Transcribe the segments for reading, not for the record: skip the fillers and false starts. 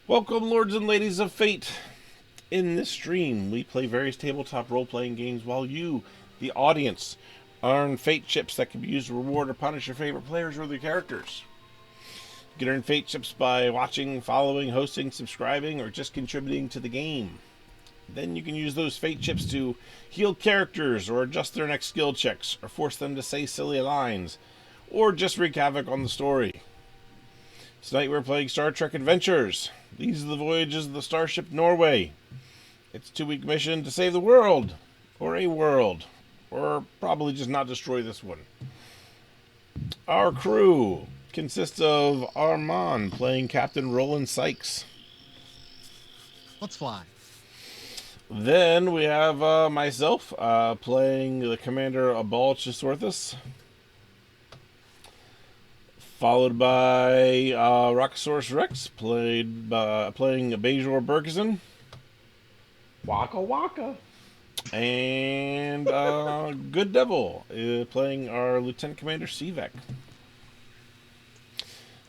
Welcome, lords and ladies of fate. In this stream, we play various tabletop role playing games while you, the audience, earn fate chips that can be used to reward or punish your favorite players or their characters. You can earn fate chips by watching, following, hosting, subscribing, or just contributing to the game. Then you can use those fate chips to heal characters, or adjust their next skill checks, or force them to say silly lines, or just wreak havoc on the story. Tonight we're playing Star Trek Adventures. These are the voyages of the starship Norway. It's a 2-week mission to save the world, or a world, or probably just not destroy this one. Our crew consists of Armand playing Captain Roland Sykes. Let's fly. Then we have myself playing the commander Abal Chisorthus, followed by Rockosaurus Rex playing Bajor Bergson. Waka Waka. And Good Devil playing our Lieutenant Commander Sivek.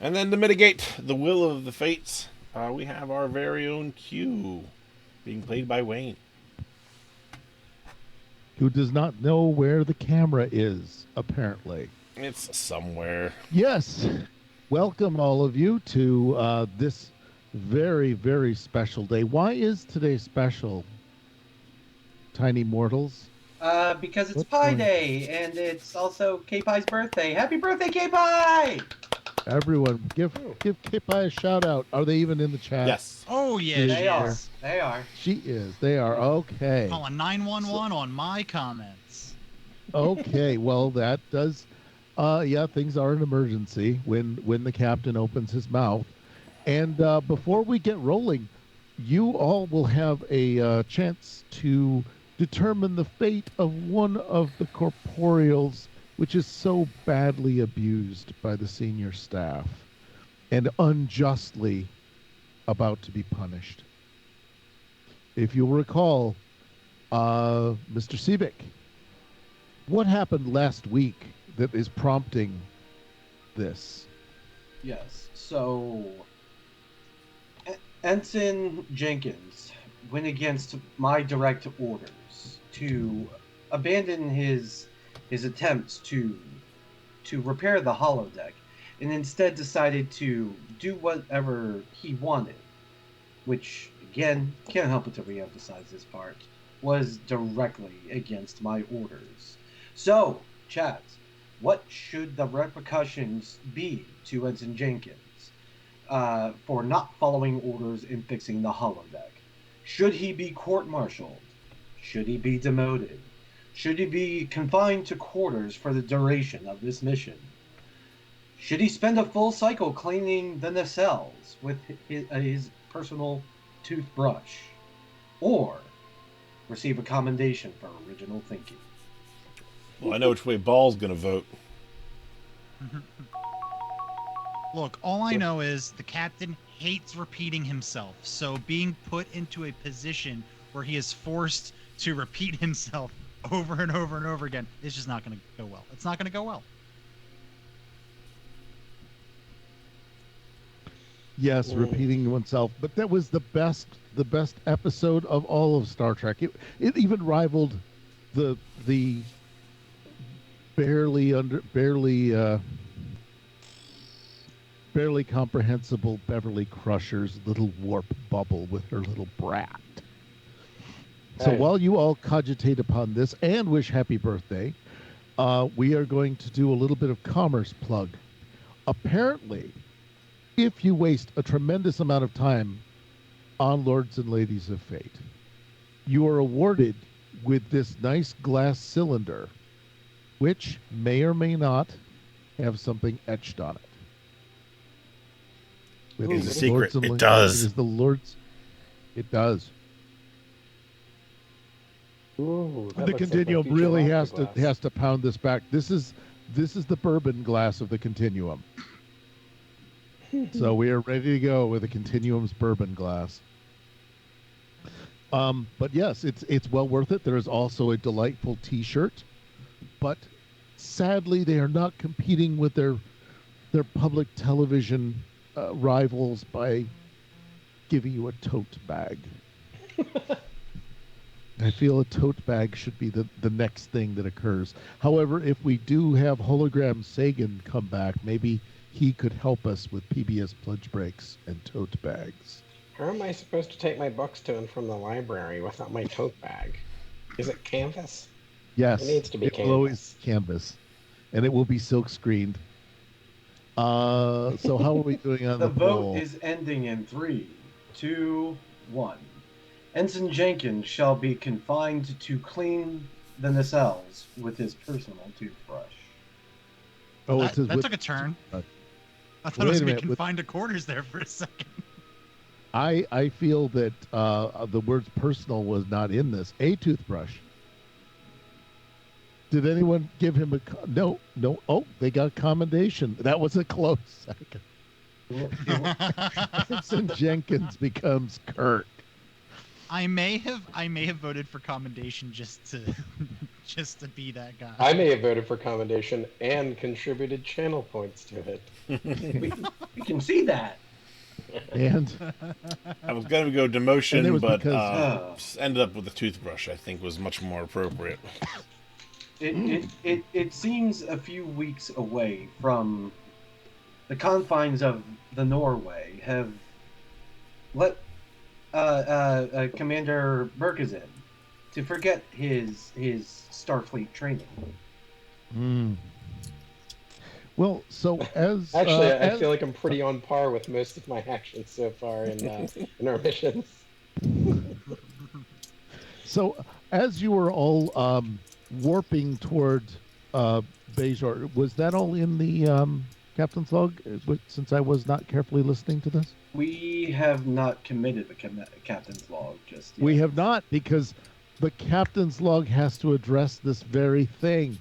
And then to mitigate the will of the fates, we have our very own Q, being played by Wayne. Who does not know where the camera is, apparently. It's somewhere. Yes. Welcome, all of you, to this very, very special day. Why is today special, tiny mortals? Because it's Pie Day, and it's also K-Pie's birthday. Happy birthday, K-Pie! Everyone, give K-Pie a shout out. Are they even in the chat? Yes. Oh, yeah, They are. is. They are. She is. They are. Okay. Calling 911 on my comments. Okay. Well, that does. Yeah, things are an emergency when the captain opens his mouth. And before we get rolling, you all will have a chance to determine the fate of one of the corporeals, which is so badly abused by the senior staff and unjustly about to be punished. If you'll recall, Mr. Sivek, what happened last week that is prompting this? Yes. So, Ensign Jenkins went against my direct orders to abandon his attempts to repair the holodeck, and instead decided to do whatever he wanted, which, again, can't help but to reemphasize this part, was directly against my orders. So, chat, what should the repercussions be to Ensign Jenkins for not following orders and fixing the holodeck? Should he be court-martialed? Should he be demoted? Should he be confined to quarters for the duration of this mission? Should he spend a full cycle cleaning the nacelles with his personal toothbrush? Or receive a commendation for original thinking? Well, I know which way Ball's going to vote. Look, all I know is the captain hates repeating himself, so being put into a position where he is forced to repeat himself over and over and over again is just not going to go well. It's not going to go well. Yes, repeating oneself, but that was the best episode of all of Star Trek. It even rivaled the barely comprehensible Beverly Crusher's little warp bubble with her little brat. So while you all cogitate upon this and wish happy birthday, we are going to do a little bit of commerce plug. Apparently, if you waste a tremendous amount of time on Lords and Ladies of Fate, you are awarded with this nice glass cylinder, which may or may not have something etched on it. It's a secret. It does. It is the Lord's. It does. Ooh, The Continuum really has to pound this back. This is the bourbon glass of the Continuum. So we are ready to go with the Continuum's bourbon glass. But yes, it's well worth it. There is also a delightful T-shirt, but sadly they are not competing with their public television rivals by giving you a tote bag. I feel a tote bag should be the next thing that occurs. However, if we do have hologram Sagan come back, maybe he could help us with PBS pledge breaks and tote bags. How am I supposed to take my books to and from the library without my tote bag? Is it canvas? Yes, It needs to be it will always canvas. be canvas, and it will be silk screened. So how are we doing on The the vote poll? is ending in 3, 2, 1. Ensign Jenkins shall be confined to clean the nacelles with his personal toothbrush. Oh, that it says that with, took a turn. uh, I thought wait it was a going to be minute, with- confined to quarters there for a second. I feel that the words personal was not in this. A toothbrush. Did anyone give him a no? No. Oh, they got commendation. That was a close second. Ensign Jenkins becomes Kirk. I may have voted for commendation just to just to be that guy. I may have voted for commendation and contributed channel points to it. We can see that. And I was going to go And it demotion, was but because- ended up with a toothbrush. I think was much more appropriate. It seems a few weeks away from the confines of the Norway have let Commander Berkazin to forget his Starfleet training. Well, so as Actually, I as- feel like I'm pretty on par with most of my actions so far in our missions. So, as you were all warping toward Bajor, was that all in the captain's log? Since I was not carefully listening to this, We have not committed the captain's log just yet. we have not, because the captain's log has to address this very thing.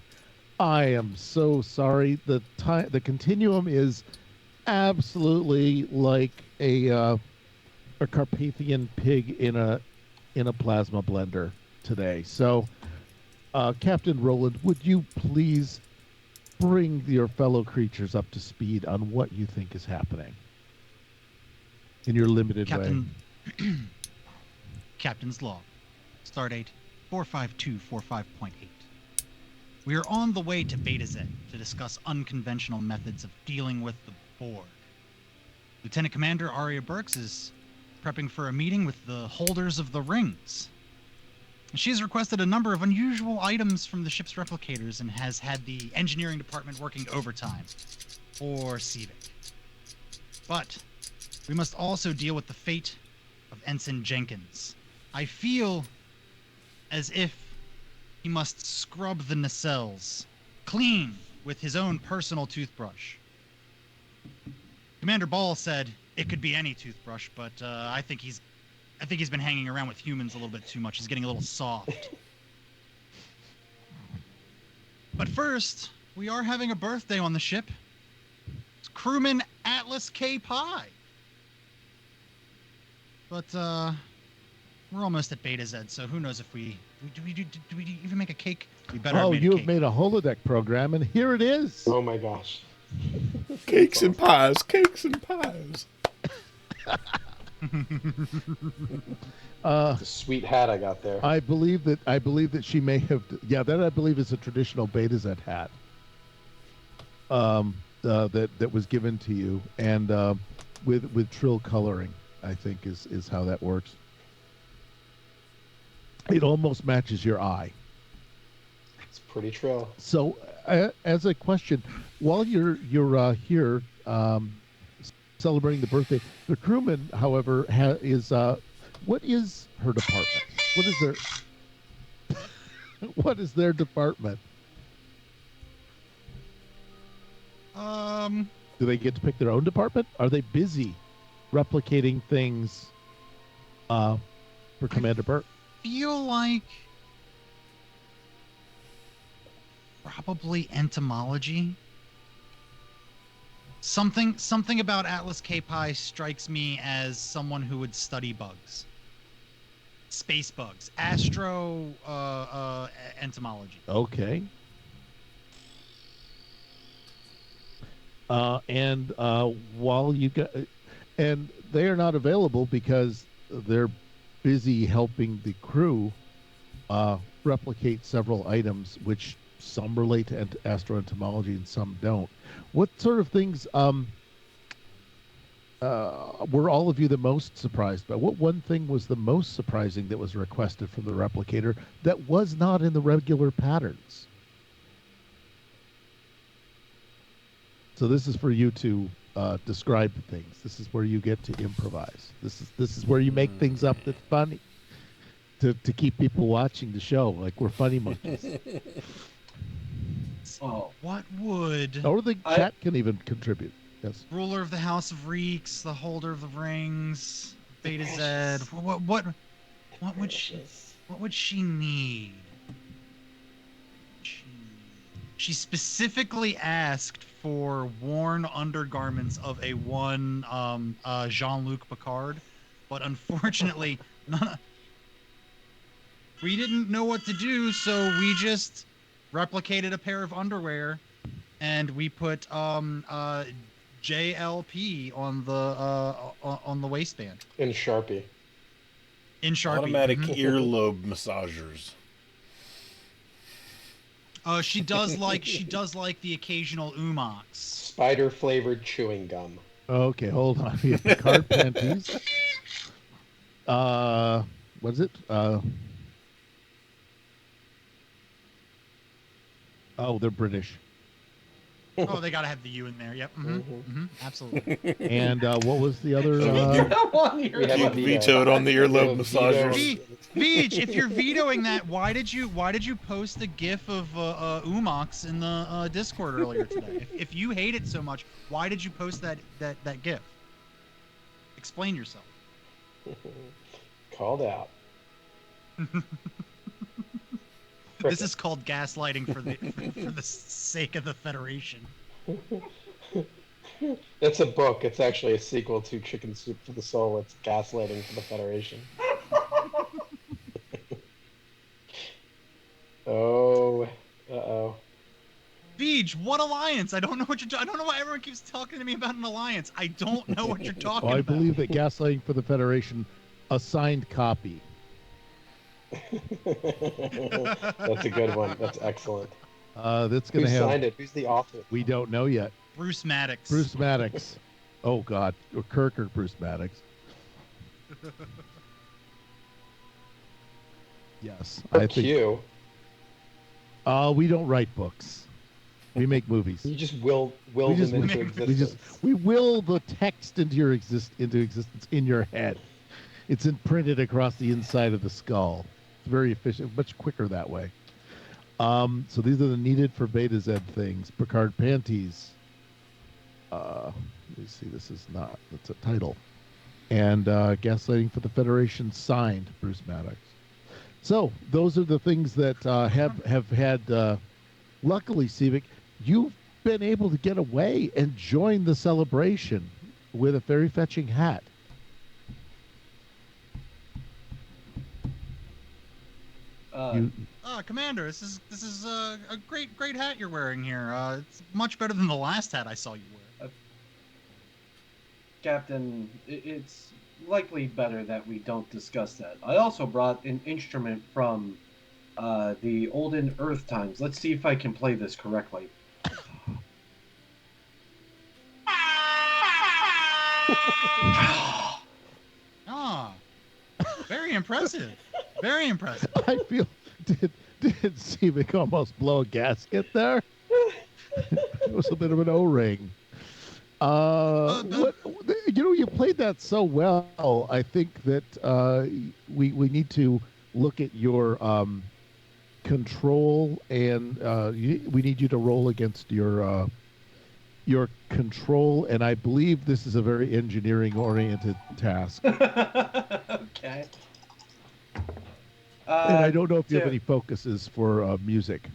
I am so sorry. The continuum is absolutely like a Carpathian pig in a plasma blender today. So, Captain Roland, would you please bring your fellow creatures up to speed on what you think is happening in your limited way? Captain's log. Stardate 45245.8. We are on the way to Beta Z to discuss unconventional methods of dealing with the Borg. Lieutenant Commander Arya Burks is prepping for a meeting with the holders of the rings. She has requested a number of unusual items from the ship's replicators and has had the engineering department working overtime for Civic. But we must also deal with the fate of Ensign Jenkins. I feel as if he must scrub the nacelles clean with his own personal toothbrush. Commander Ball said it could be any toothbrush, but I think he's been hanging around with humans a little bit too much. He's getting a little soft. But first, we are having a birthday on the ship. It's crewman Atlas K. Pie. But we're almost at Beta Z, so who knows if do we even make a cake? We better have Oh, made you a have cake. made a holodeck program, and here it is. Oh my gosh. Cakes and pies, cakes and pies. It's a sweet hat I got there. I believe that she may have. Yeah, that I believe is a traditional Beta Z hat. That was given to you, and with trill coloring, I think is how that works. It almost matches your eye. It's pretty trill. So, as a question, while you're here celebrating the birthday, the crewman, however, is what is her department? What is their what is their department? Do they get to pick their own department? Are they busy replicating things for Commander Burke? Feel like probably entomology. Something about Atlas K. Pi strikes me as someone who would study bugs. Space bugs. Astro entomology. Okay. And while you got, and they are not available because they're busy helping the crew replicate several items, which some relate to astroentomology and some don't. What sort of things were all of you the most surprised by? What one thing was the most surprising that was requested from the replicator that was not in the regular patterns? So this is for you to describe things. This is where you get to improvise. This is where you make things up that's funny to keep people watching the show like we're funny monkeys. Oh, What would Or the chat can even contribute. Yes. ruler of the House of Reeks, the holder of the rings, Beta Z? What would she need? She specifically asked for worn undergarments of a one Jean-Luc Picard, but unfortunately, we didn't know what to do, so we just replicated a pair of underwear, and we put JLP on the waistband In Sharpie. in Sharpie. Automatic earlobe massagers. She does like the occasional umox. Spider flavored chewing gum. Okay, hold on. We have Picard panties. What is it? Oh, they're British. Oh, they gotta have the U in there. Yep. Absolutely. And what was the other? come on, you're We have You a veto. vetoed on the earlobe Veto. massagers. Veej, if you're vetoing that, why did you post the GIF of Umox in the Discord earlier today? If you hate it so much, why did you post that GIF? Explain yourself. Called out. This is called gaslighting for the sake of the Federation. It's a book. It's actually a sequel to Chicken Soup for the Soul. It's gaslighting for the Federation. Oh, uh-oh. Veej, what alliance? I don't know what I don't know why everyone keeps talking to me about an alliance. I don't know what you're talking I about. believe that gaslighting for the Federation, a signed copy. That's a good one. That's excellent. That's Who going to have. signed it? Who's the author? We don't know yet. Bruce Maddox. Bruce Maddox. Oh God, or Kirk or Bruce Maddox. Yes, Or I think. Q. We don't write books. We make movies. You just will We just- them into existence. We will the text into existence in your head. It's imprinted across the inside of the skull. It's very efficient, much quicker that way. So these are the needed for Beta Z things. Picard panties. Let me see. This is not. That's a title. And gaslighting for the Federation signed Bruce Maddox. So those are the things that have had. Luckily, Civic, you've been able to get away and join the celebration with a very fetching hat. Commander, this is a great hat you're wearing here. It's much better than the last hat I saw you wear. Captain, it's likely better that we don't discuss that. I also brought an instrument from the olden Earth times. Let's see if I can play this correctly. Ah, very impressive. Very impressive. I feel did Civic almost blow a gasket there? It was a bit of an O-ring. You played that so well. I think that we need to look at your control, and we need you to roll against your control. And I believe this is a very engineering-oriented task. Okay. And I don't know if you have any focuses for music.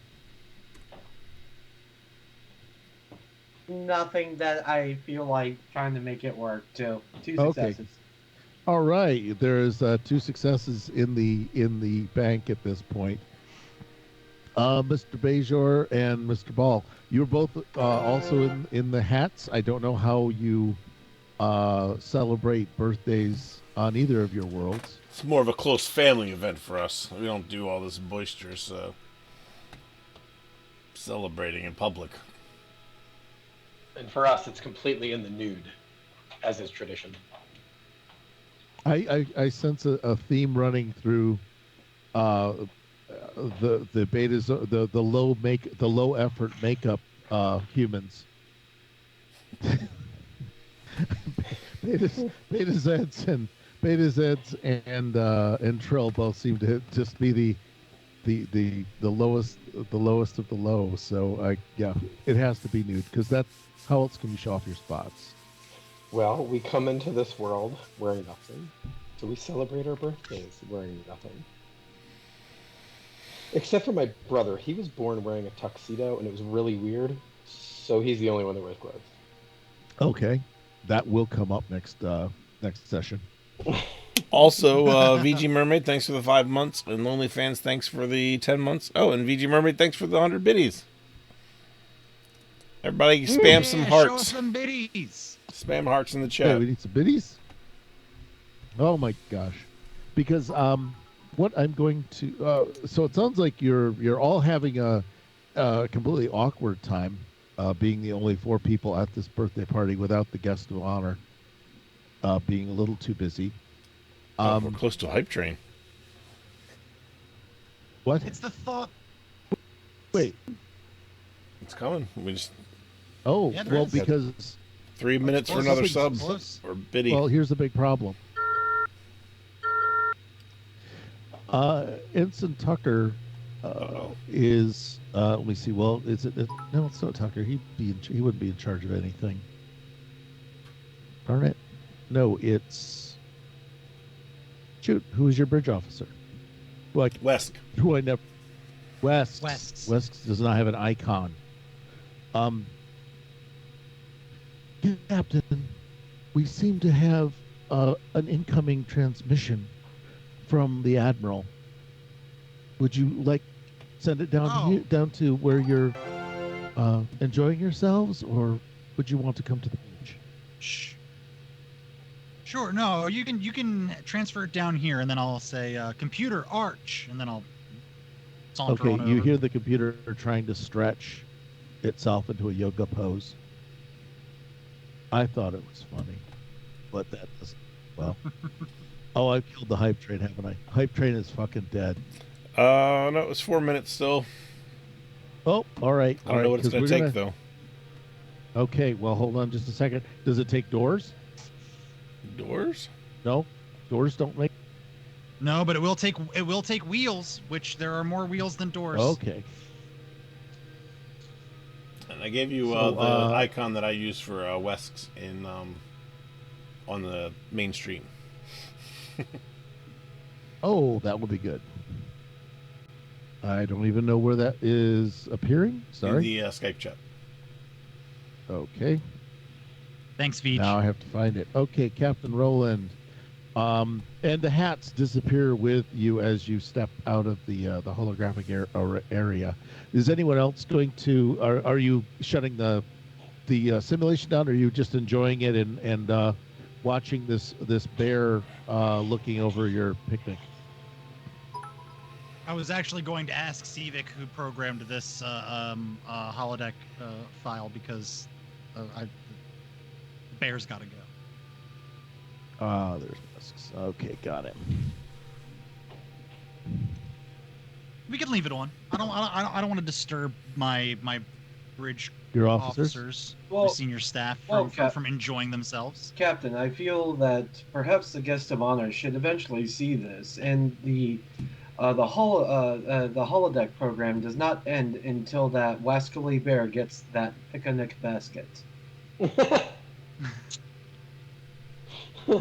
Nothing that I feel like trying to make it work. Two successes. All right, there's 2 successes in the bank at this point. Mr. Bajor and Mr. Ball, you're both also in the hats. I don't know how you celebrate birthdays on either of your worlds. It's more of a close family event for us. We don't do all this boisterous celebrating in public. And for us, it's completely in the nude, as is tradition. I sense a theme running through uh, the betas, the low effort makeup humans. Beta Zeds and Trill both seem to just be the lowest of the low. So yeah, it has to be nude because that's how else can you show off your spots? Well, we come into this world wearing nothing, so we celebrate our birthdays wearing nothing. Except for my brother. He was born wearing a tuxedo, and it was really weird, so he's the only one that wears clothes. Okay, that will come up next session. Also, VG Mermaid, thanks for the 5 months, and Lonely Fans, thanks for the 10 months. Oh, and VG Mermaid, thanks for the 100 biddies. Everybody spam some hearts. Show us some biddies. Spam hearts in the Hey, chat. we need some biddies. Oh my gosh, because what I'm going to so it sounds like you're all having a completely awkward time, being the only 4 people at this birthday party without the guest of honor, being a little too busy. We're close to a hype train. What? It's the thought. Wait. It's coming. We just Oh, Yeah, there well, is. because 3 minutes for close. another Close. sub Close. or biddy. well, here's the big problem. Ensign Tucker is let me see. Well, is it? No, it's not Tucker. He wouldn't be in charge of anything. Darn it! No, it's shoot. Who is your bridge officer? Like Wesk. who I never. West. West does not have an icon. Captain, we seem to have an incoming transmission from the Admiral. Would you like send it down here, down to where you're enjoying yourselves, or would you want to come to the beach? Shh. Sure. No, you can transfer it down here, and then I'll say computer arch, and then I'll saunter Okay, on you over. hear the computer trying to stretch itself into a yoga pose. I thought it was funny, but that doesn't. Well, oh, I killed the hype train, haven't I? Hype train is fucking dead. No, it's 4 minutes still. Oh, all right. I don't know what it's going to take, though. Okay, well, hold on just a second. Does it take doors? Doors? No, doors don't make. No, but it will take wheels, which there are more wheels than doors. Okay. And I gave you So, the icon that I use for Wesks in on the main stream. Oh, that would be good. I don't even know where that is appearing. In Sorry. the Skype chat. Okay. Thanks, Veej. Now I have to find it. Okay, Captain Roland. And the hats disappear with you as you step out of the holographic area. Is anyone else going to? Are you shutting the simulation down? Or are you just enjoying it and watching this bear looking over your picnic? I was actually going to ask Civic who programmed this holodeck file because the bear's got to go. Ah, there's Wesks. Okay, got it. We can leave it on. I don't want to disturb my bridge Your officers? officers, Well- or senior staff from enjoying themselves. Captain, I feel that perhaps the guest of honor should eventually see this, and the holodeck program does not end until that wascally bear gets that picnic basket.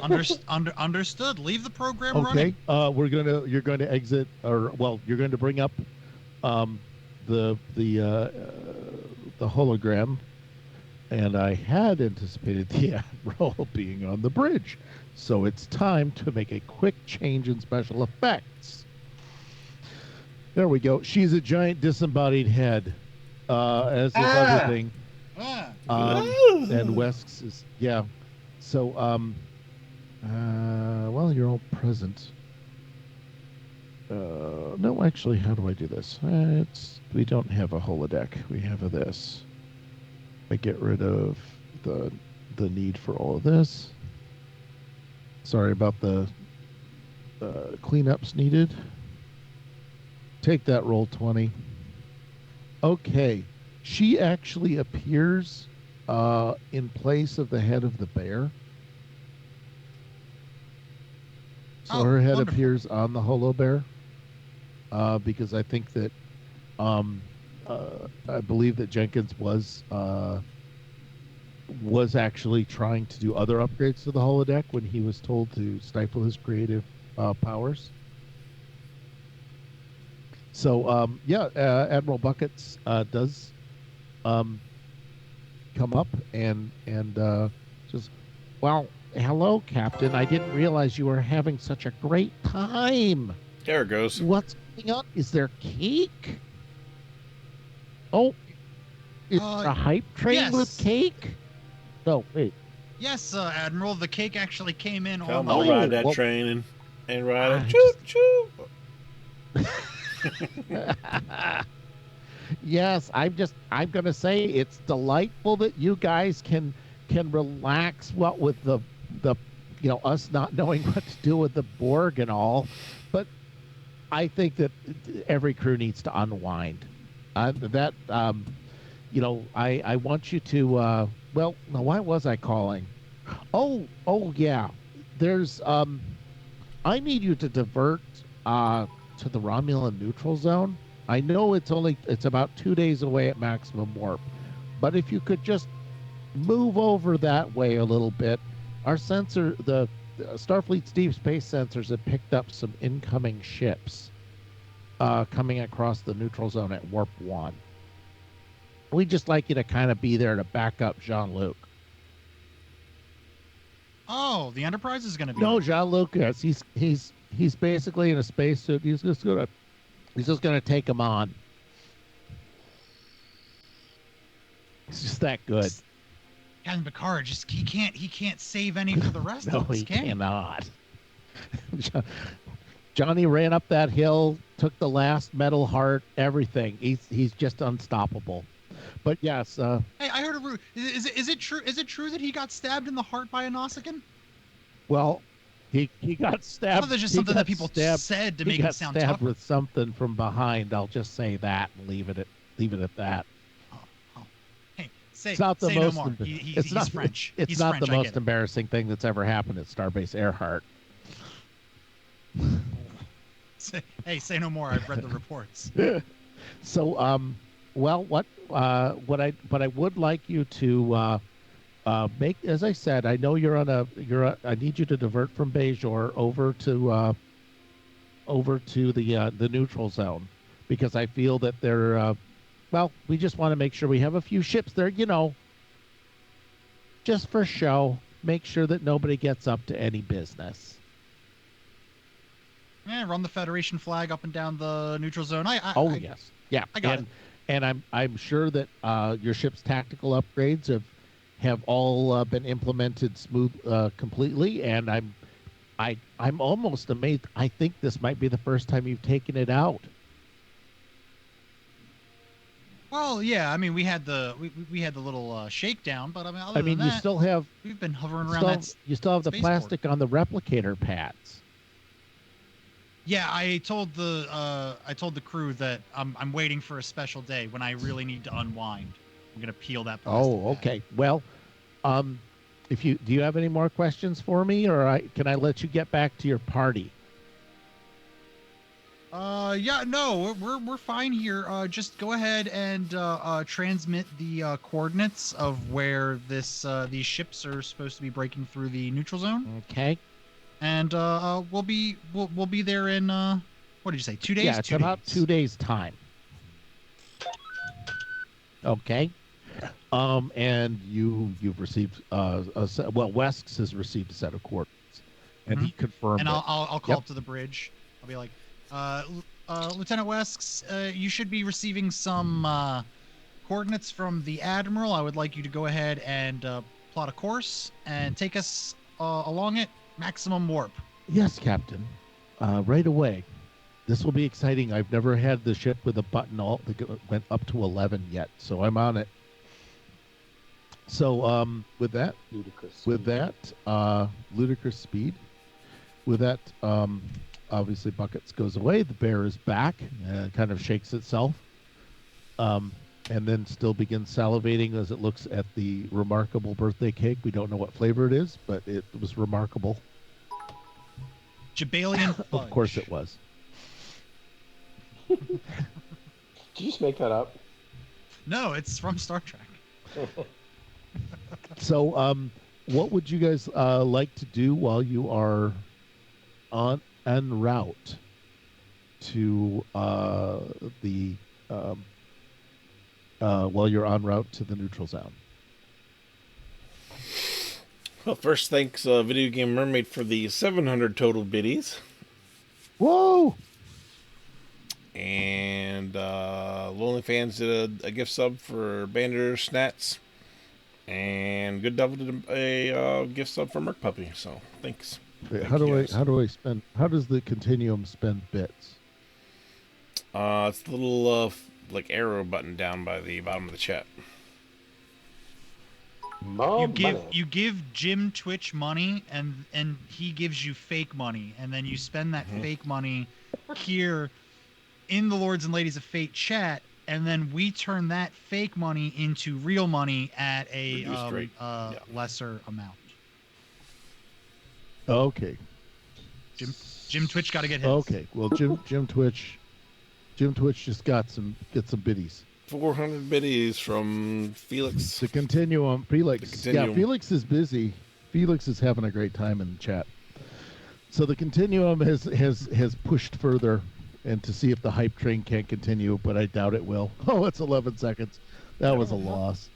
Understood. Leave the program Okay, running. you're going to exit, or well, you're going to bring up the hologram, and I had anticipated the Admiral being on the bridge, so it's time to make a quick change in special effects. There we go. She's a giant disembodied head, as is everything. Ah. And Wesks is So, well, you're all present. No, actually, how do I do this? We don't have a holodeck. We have this. I get rid of the need for all of this. Sorry about the cleanups needed. Take that, roll 20. Okay, she actually appears in place of the head of the bear. So Oh, her head wonderful. appears on the holo bear. Because I think that I believe that Jenkins was actually trying to do other upgrades to the holodeck when he was told to stifle his creative powers. So Admiral Buckets does come up and says, "Well, hello, Captain. I didn't realize you were having such a great time. There it goes. What's going on? Is there cake? Oh, it's a hype train with yes. cake? No, wait. Yes, Admiral. The cake actually came in Come on on, the ride that well- train and ride it. I Choo choo. Yes, I'm gonna say it's delightful that you guys can relax with the us not knowing what to do with the Borg and all, but I think that every crew needs to unwind. I want you to well, now why was I calling? Oh yeah. There's I need you to divert to the Romulan neutral zone. I know it's about 2 days away at maximum warp, but if you could just move over that way a little bit, our the Starfleet's deep space sensors have picked up some incoming ships coming across the neutral zone at warp 1. We'd just like you to kind of be there to back up Jean-Luc. Oh, the Enterprise is going to be. No, Jean-Luc, yes, he's basically in a spacesuit. He's just gonna take him on. He's just that good. Captain Picard he can't save any for the rest No, of us. he Can he? cannot. Johnny ran up that hill, took the last metal heart, everything. He's just unstoppable. But yes, Hey, I heard a rumor. Is it true? Is it true that he got stabbed in the heart by a Nausicaan? well, he got I stabbed. thought that's just he something got that people stabbed- said to he make got it sound stabbed tougher. with something from behind. I'll just say that and leave it at that. Oh. Hey, say, It's not the say most. no more. embar- He's not, French. It's He's not French, the I most get it. embarrassing thing that's ever happened at Starbase Earhart. Say no more. I've read the reports. So, well, what I would like you to make, as I said, I know I need you to divert from Bajor over to the neutral zone, because I feel that they're well, we just want to make sure we have a few ships there, just for show. Make sure that nobody gets up to any business. Yeah, run the Federation flag up and down the neutral zone. Yes, yeah, I got it. And I'm sure that your ship's tactical upgrades have all been implemented completely, and I'm almost amazed. I think this might be the first time you've taken it out. Well, yeah. I mean, we had the little shakedown, but I mean, other than you that, still have we've been hovering around you still have the spaceport. plastic on the replicator pads. Yeah, I told the crew that I'm waiting for a special day when I really need to unwind. I'm gonna peel that plastic Oh, back. okay. Well, do you have any more questions for me, or can I let you get back to your party? Yeah, no, we're fine here. Just go ahead and transmit the coordinates of where these ships are supposed to be breaking through the neutral zone, Okay. and we'll be there in what did you say? 2 days? Yeah, it's about 2 days time. Okay. And you've received Wesks has received a set of coordinates, and he confirmed. And it. I'll call up to the bridge. I'll be like, Lieutenant Wesks, you should be receiving some coordinates from the Admiral. I would like you to go ahead and plot a course and take us along it. Maximum warp. Yes, Captain. Right away. This will be exciting. I've never had the ship with a button that went up to 11 yet, so I'm on it. So with that, Ludicrous. ludicrous speed. With that, obviously Buckets goes away. The bear is back and kind of shakes itself, and then still begins salivating as it looks at the remarkable birthday cake. We don't know what flavor it is, but it was remarkable. Jabalian fudge. Of course it was. Did you just make that up? No, it's from Star Trek. So, what would you guys like to do while you are en route to while you're en route to the neutral zone? Well, first, thanks, Video Game Mermaid, for the 700 total biddies. Whoa! And Lonely Fans did a gift sub for Bander Snats. And Good Devil did a gift sub for Merc Puppy. So, thanks. Wait, Thank you guys. how does the continuum spend bits? It's the little like arrow button down by the bottom of the chat. You give Jim Twitch money, and he gives you fake money, and then you spend that fake money here in the Lords and Ladies of Fate chat, and then we turn that fake money into real money at a Reduced rate. lesser amount. Okay. Jim Twitch got to get his. Okay. Well, Jim Twitch just get some biddies. 400 biddies from Felix. The continuum, Felix. The continuum. Yeah, Felix is busy. Felix is having a great time in the chat. So the continuum has pushed further, and to see if the hype train can't continue, but I doubt it will. Oh, it's 11 seconds. That was a loss.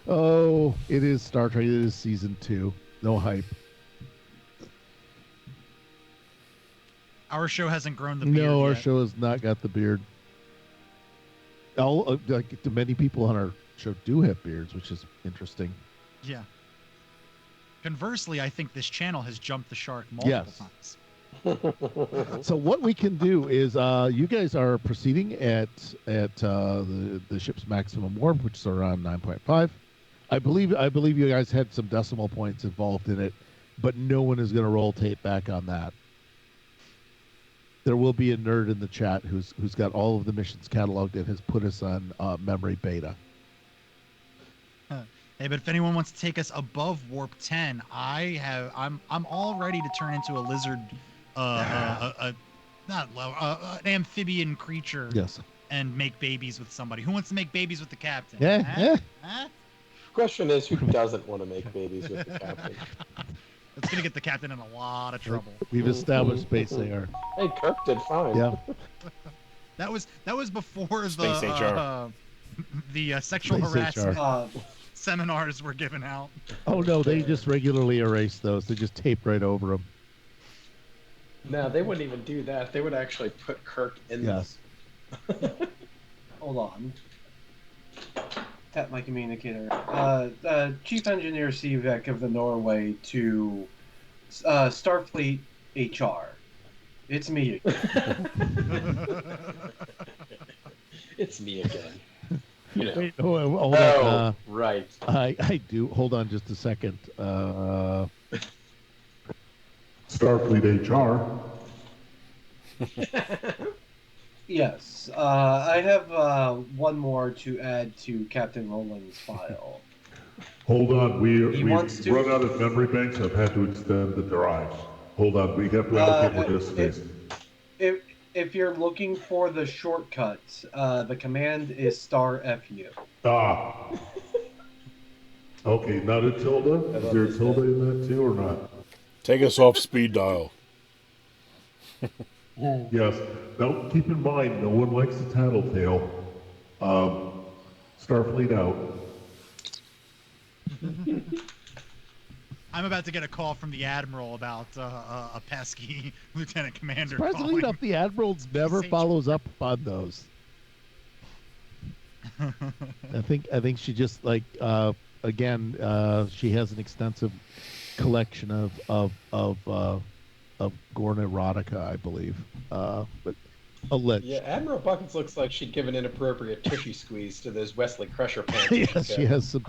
Oh, it is Star Trek. It is season 2. No hype. Our show hasn't grown the beard No, our yet. show has not got the beard. Many people on our show do have beards, which is interesting. Yeah. Conversely, I think this channel has jumped the shark multiple times. So what we can do is, you guys are proceeding at the ship's maximum warp, which is around 9.5. I believe you guys had some decimal points involved in it, but no one is going to roll tape back on that. There will be a nerd in the chat who's got all of the missions cataloged and has put us on memory beta. Hey, but if anyone wants to take us above warp 10, I'm all ready to turn into a lizard, an amphibian creature. Yes. And make babies with somebody. Who wants to make babies with the captain? Yeah. Huh? Yeah. Huh? Question is, who doesn't want to make babies with the captain? It's gonna get the captain in a lot of trouble. We've established Space AR. Hey, Kirk did fine. Yeah. That was before Space HR. The sexual Space harassment HR. seminars were given out. Oh no, they just regularly erase those. They just tape right over them. No, they wouldn't even do that. They would actually put Kirk in Yes. Hold on. Tap my communicator. Chief Engineer Sivek of the Norway to Starfleet HR. It's me again. It's me again. You know. Wait, hold on. Oh, right. I do. Hold on just a second. Starfleet HR. Yes. I have one more to add to Captain Roland's file. Hold on, we've wants to- run out of memory banks. I've had to extend the drives. Hold on, we have to allocate more disk space. If you're looking for the shortcut, the command is *FU. Ah. Okay, not a tilde? Is there a tilde in that too or not? Take us off speed dial. Yes. Now, keep in mind, no one likes a tattletale. Starfleet out. I'm about to get a call from the admiral about a pesky lieutenant commander. Surprisingly calling. enough, the Admirals never Sage. follows up on those. I think she just like again she has an extensive collection of Gorn erotica, I believe. But Yeah, alleged. Admiral Buckets looks like she'd give an inappropriate tushy squeeze to those Wesley Crusher pants. Yes, she has some.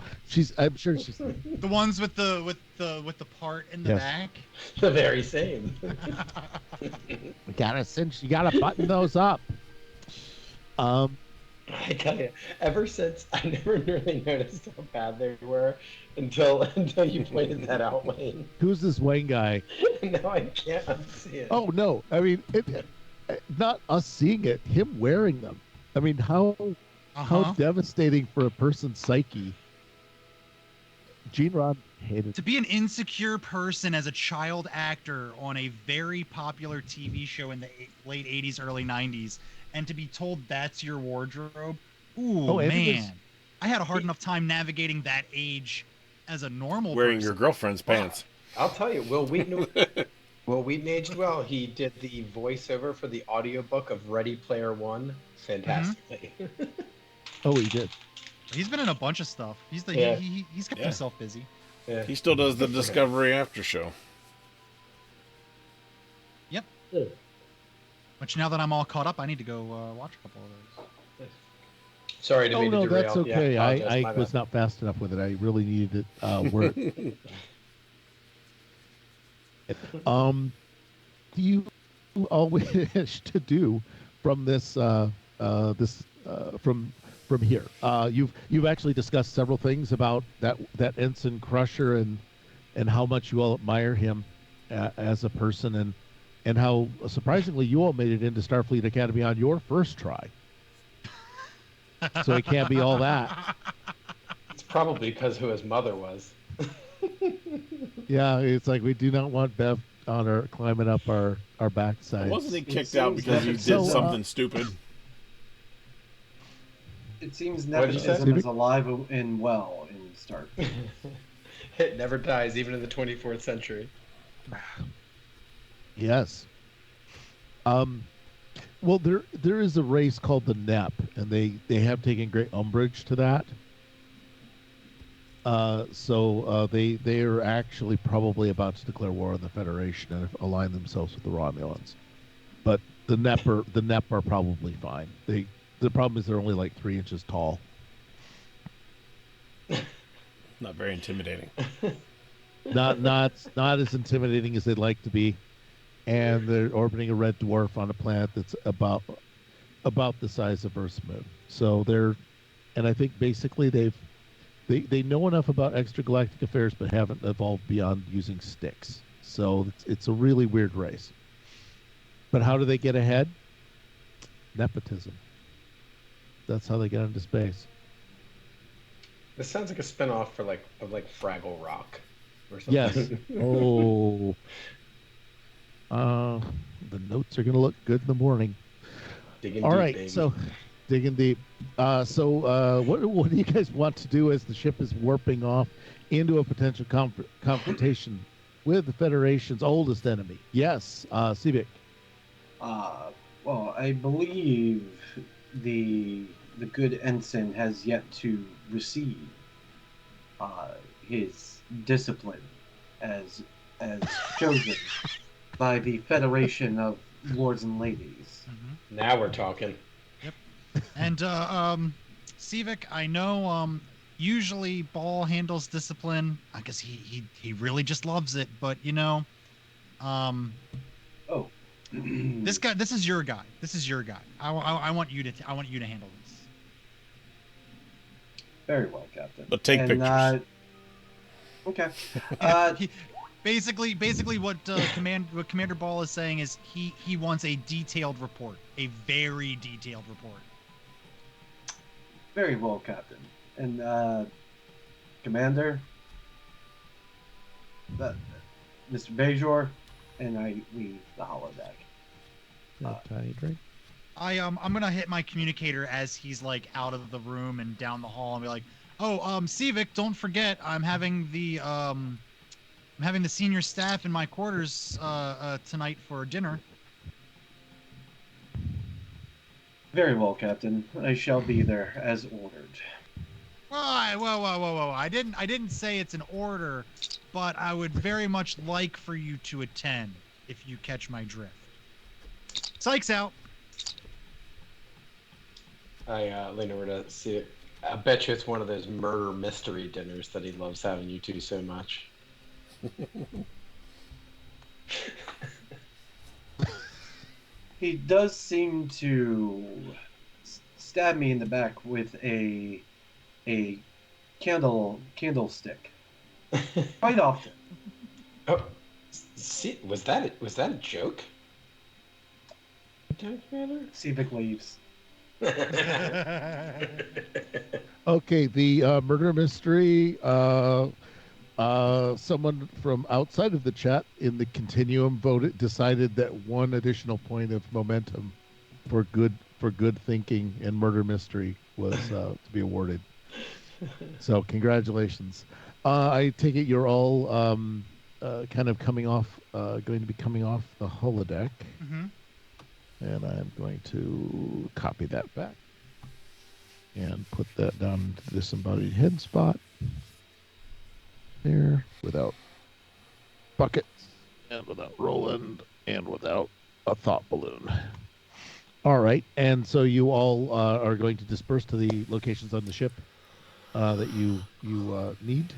I'm sure she's. The ones with the part in the Yes. back. The very same. You gotta button those up. I tell you, ever since I never really noticed how bad they were until you pointed that out, Wayne. Who's this Wayne guy? Now I can't unsee it. Oh no! I mean, not us seeing it, him wearing them. I mean, how devastating for a person's psyche. Gene Rod hated. To be an insecure person as a child actor on a very popular TV show in the late 80s, early 90s, and to be told that's your wardrobe, ooh, man. I had a hard enough time navigating that age as a normal Wearing person. your girlfriend's pants. I'll tell you, Will Wheaton aged well. He did the voiceover for the audiobook of Ready Player One fantastically. Oh, he did. He's been in a bunch of stuff. He's kept himself busy. Yeah. He still does the Discovery After Show. Yep. Yeah. Which now that I'm all caught up, I need to go watch a couple of those. Sorry to Oh be no, derailed. that's okay. Yeah, I was not fast enough with it. I really needed it. Work. Do you all wish to do from this from here? You've actually discussed several things about that Ensign Crusher and how much you all admire him as a person and how surprisingly you all made it into Starfleet Academy on your first try. So it can't be all that. It's probably because who his mother was. Yeah, it's like we do not want Bev on our climbing up our backside. Wasn't he kicked out because he did something stupid? It seems What'd you say? nepotism is alive and well in Starfleet. It never dies, even in the 24th century. Yes. Well, there is a race called the NEP, and they have taken great umbrage to that. So they are actually probably about to declare war on the Federation and align themselves with the Romulans. But the NEP are probably fine. The problem is they're only like 3 inches tall. Not very intimidating. Not as intimidating as they'd like to be. And they're orbiting a red dwarf on a planet that's about the size of Earth's moon. So and I think basically they know enough about extragalactic affairs, but haven't evolved beyond using sticks. So it's a really weird race. But how do they get ahead? Nepotism. That's how they get into space. This sounds like a spinoff of Fraggle Rock or something. Yes. Oh. The notes are going to look good in the morning. Digging All deep, right, baby. so digging deep. What do you guys want to do as the ship is warping off into a potential confrontation with the Federation's oldest enemy? Yes, Sivik. Well, I believe the good ensign has yet to receive his discipline as chosen by the Federation of Lords and Ladies. Mm-hmm. Now we're talking. Yep. And Sivik, I know usually Ball handles discipline because he really just loves it, but this is your guy. This is your guy. I want you to handle this. Very well, Captain. But take pictures. Okay. Basically, what Commander Ball is saying is he wants a detailed report, a very detailed report. Very well, Captain. And Commander, Mr. Bajor, and I leave the holodeck. Tiny drink. I'm gonna hit my communicator as he's like out of the room and down the hall and be like, Sivik, don't forget I'm having the senior staff in my quarters tonight for dinner. Very well, Captain. I shall be there as ordered. Whoa. I didn't say it's an order, but I would very much like for you to attend if you catch my drift. Sykes out. I lean over to see it. I bet you it's one of those murder mystery dinners that he loves having you two so much. He does seem to stab me in the back with a candlestick quite often. Oh, see, was that a joke? Civic leaves. Okay, the murder mystery. Someone from outside of the chat in the continuum decided that one additional point of momentum for good thinking and murder mystery was to be awarded. So congratulations. I take it you're all kind of going to be coming off the holodeck, and I'm going to copy that back and put that down to the disembodied head spot there without buckets and without Roland and without a thought balloon. All right, and so you all are going to disperse to the locations on the ship that you need,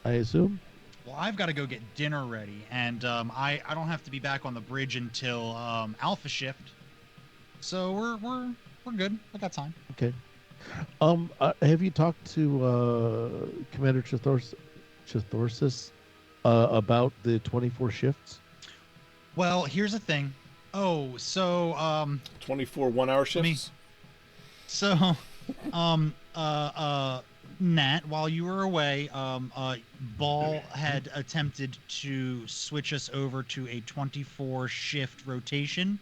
I assume. Well, I've got to go get dinner ready, and I don't have to be back on the bridge until Alpha Shift. So we're good. I got time. Okay. Have you talked to Commander Chithorsis about the 24 shifts? Well, here's the thing. Oh, so 24 1-hour shifts? So Nat, while you were away, Ball had attempted to switch us over to a 24 shift rotation,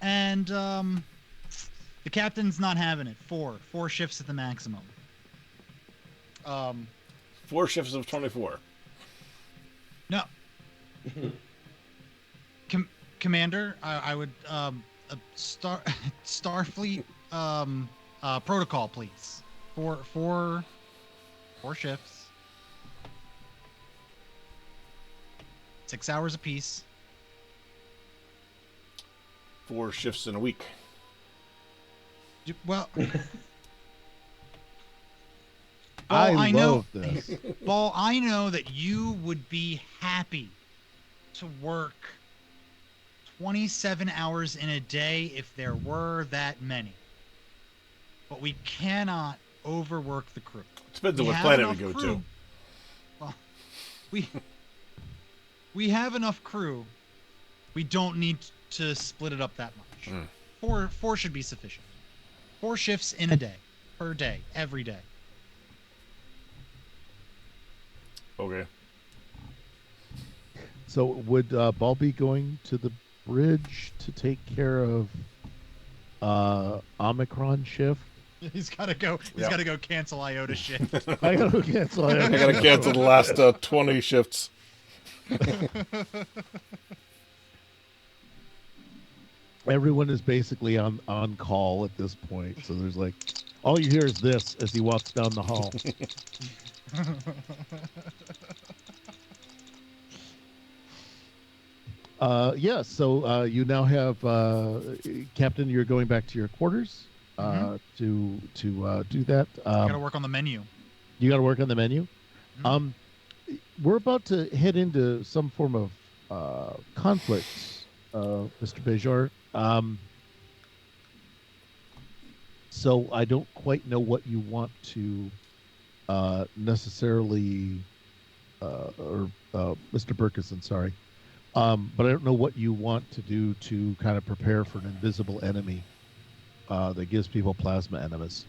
and the captain's not having it. Four shifts at the maximum. 4 shifts of 24. No. Commander, I would Starfleet protocol, please. Four shifts. 6 hours apiece. 4 shifts in a week. Well, I love this. Ball, I know that you would be happy to work 27 hours in a day if there were that many. But we cannot overwork the crew. Depends on what planet we go to. Well, we have enough crew. We don't need to split it up that much. Four should be sufficient. 4 shifts in a day, per day, every day. Okay. So would Ball be going to the bridge to take care of Omicron shift? He's got to go. He's got to go cancel IOTA shift. I gotta cancel. I gotta cancel the last 20 shifts. Everyone is basically on call at this point, so there's like all you hear is this as he walks down the hall. So you now have Captain. You're going back to your quarters to do that. Got to work on the menu. You got to work on the menu. We're about to head into some form of conflict, Mr. Bejor. So I don't quite know what you want to necessarily, or Mr. Burkeson, sorry. But I don't know what you want to do to kind of prepare for an invisible enemy that gives people plasma enemas.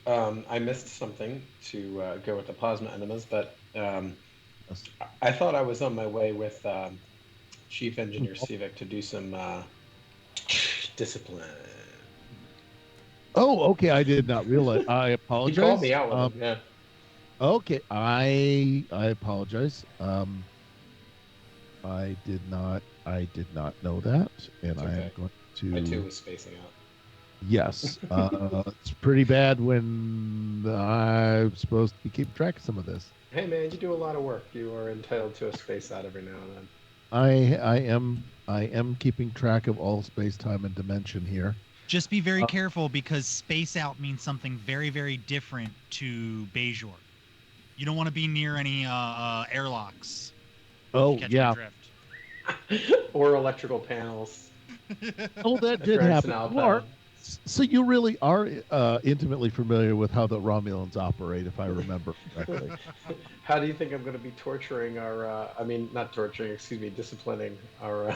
I missed something to go with the plasma enemas, but I thought I was on my way with Chief Engineer Civic to do some discipline. Oh, okay. I did not realize. I apologize. He called me out with him, yeah. Okay, I apologize. I did not know that, and It's I okay. am going to. I too was spacing out. Yes. It's pretty bad when I'm supposed to be keeping track of some of this. Hey man, you do a lot of work. You are entitled to a space out every now and then. I am keeping track of all space, time, and dimension here. Just be very careful because space out means something very, very different to Bejor. You don't want to be near any airlocks. Oh Catch yeah. my drift. Or electrical panels. Oh, that If did you're in happen. Sinalpa. So you really are intimately familiar with how the Romulans operate, if I remember correctly. How do you think I'm going to be torturing our? I mean, not torturing. Excuse me, disciplining our.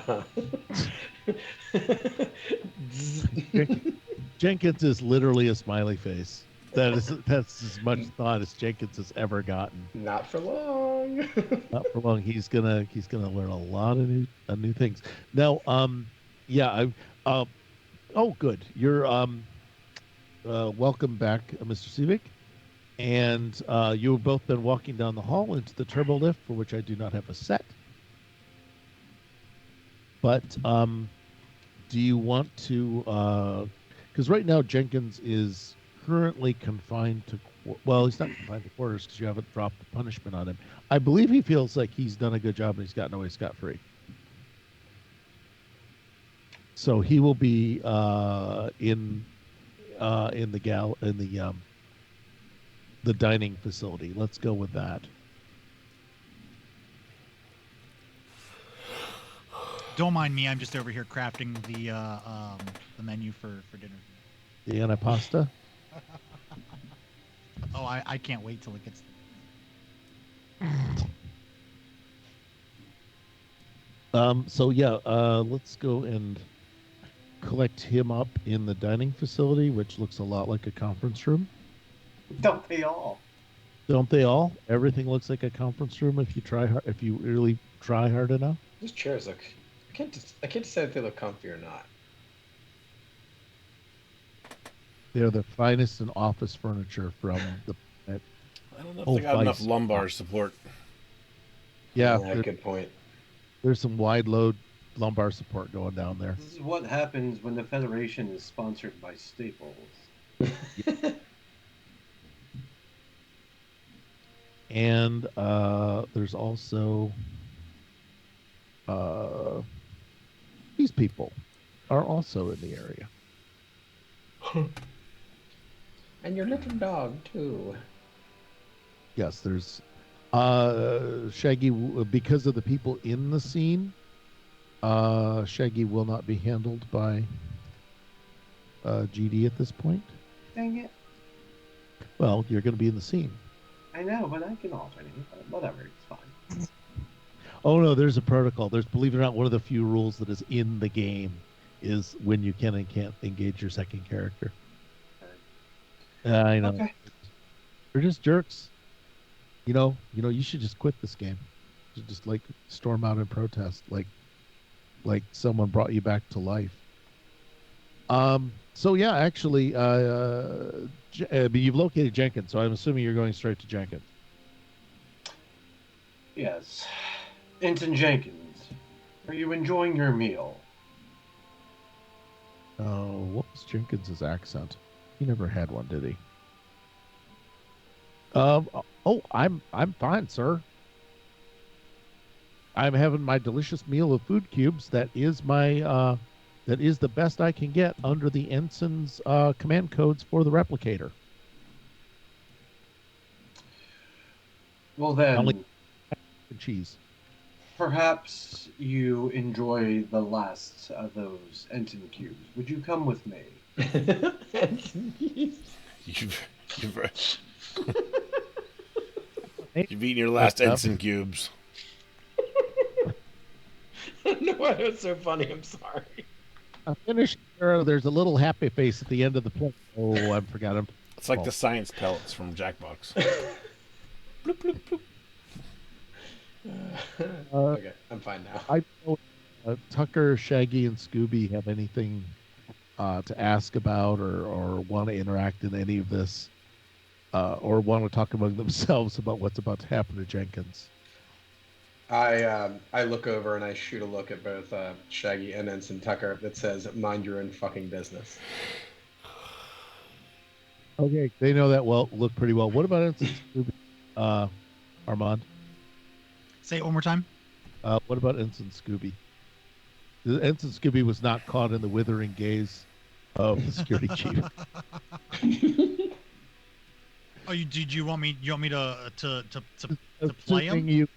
Jenkins is literally a smiley face. That's as much thought as Jenkins has ever gotten. Not for long. Not for long. He's gonna learn a lot of new things. Now, yeah, oh, good. You're welcome back, Mr. Sivik. And you've both been walking down the hall into the turbo lift, for which I do not have a set. But do you want to? Because right now Jenkins is currently confined to. Well, he's not confined to quarters because you haven't dropped the punishment on him. I believe he feels like he's done a good job and he's gotten away scot-free. So he will be in the dining facility. Let's go with that. Don't mind me. I'm just over here crafting the menu for dinner. The antipasta. Oh, I can't wait till it gets. So yeah, let's go and collect him up in the dining facility, which looks a lot like a conference room. Don't they all? Don't they all? Everything looks like a conference room if you try hard, if you really try hard enough. Those chairs look. I can't decide if they look comfy or not. They're the finest in office furniture from the. I don't know if they got enough lumbar support. Yeah, Good point. there's some wide load lumbar support going down there. This is what happens when the Federation is sponsored by Staples. And there's also these people are also in the area. And your little dog too. Yes, there's Shaggy, because of the people in the scene, Shaggy will not be handled by GD at this point. Dang it. Well, you're going to be in the scene. I know, but I can alternate. Whatever, it's fine. Oh no, there's a protocol. There's, believe it or not, one of the few rules that is in the game is when you can and can't engage your second character. I know. Okay. They're just jerks. You know, you should just quit this game. You should just like storm out and protest, like someone brought you back to life. So yeah, actually, you've located Jenkins, so I'm assuming you're going straight to Jenkins. Yes. Ensign Jenkins, are you enjoying your meal? Oh, what was Jenkins's accent? He never had one, did he? Oh, I'm fine, sir. I'm having my delicious meal of food cubes. That is my that is the best I can get under the ensign's command codes for the replicator. Well then, Only cheese. perhaps you enjoy the last of those Ensign cubes. Would you come with me? You've eaten your last ensign cubes. No, it was so funny. I'm sorry. I finished. There's a little happy face at the end of the plate. Oh, I forgot him. It's like the science pellets from Jackbox. Bloop, bloop, bloop. Okay, I'm fine now. I don't Tucker, Shaggy, and Scooby have anything to ask about or want to interact in any of this, or want to talk among themselves about what's about to happen to Jenkins. I look over and I shoot a look at both Shaggy and Ensign Tucker that says, "Mind your own fucking business." Okay, they know that well. Look pretty well. What about Ensign Scooby? Armand. Say it one more time. What about Ensign Scooby? The Ensign Scooby was not caught in the withering gaze of the security chief. Oh, did you want me? You want me to play Assuming him?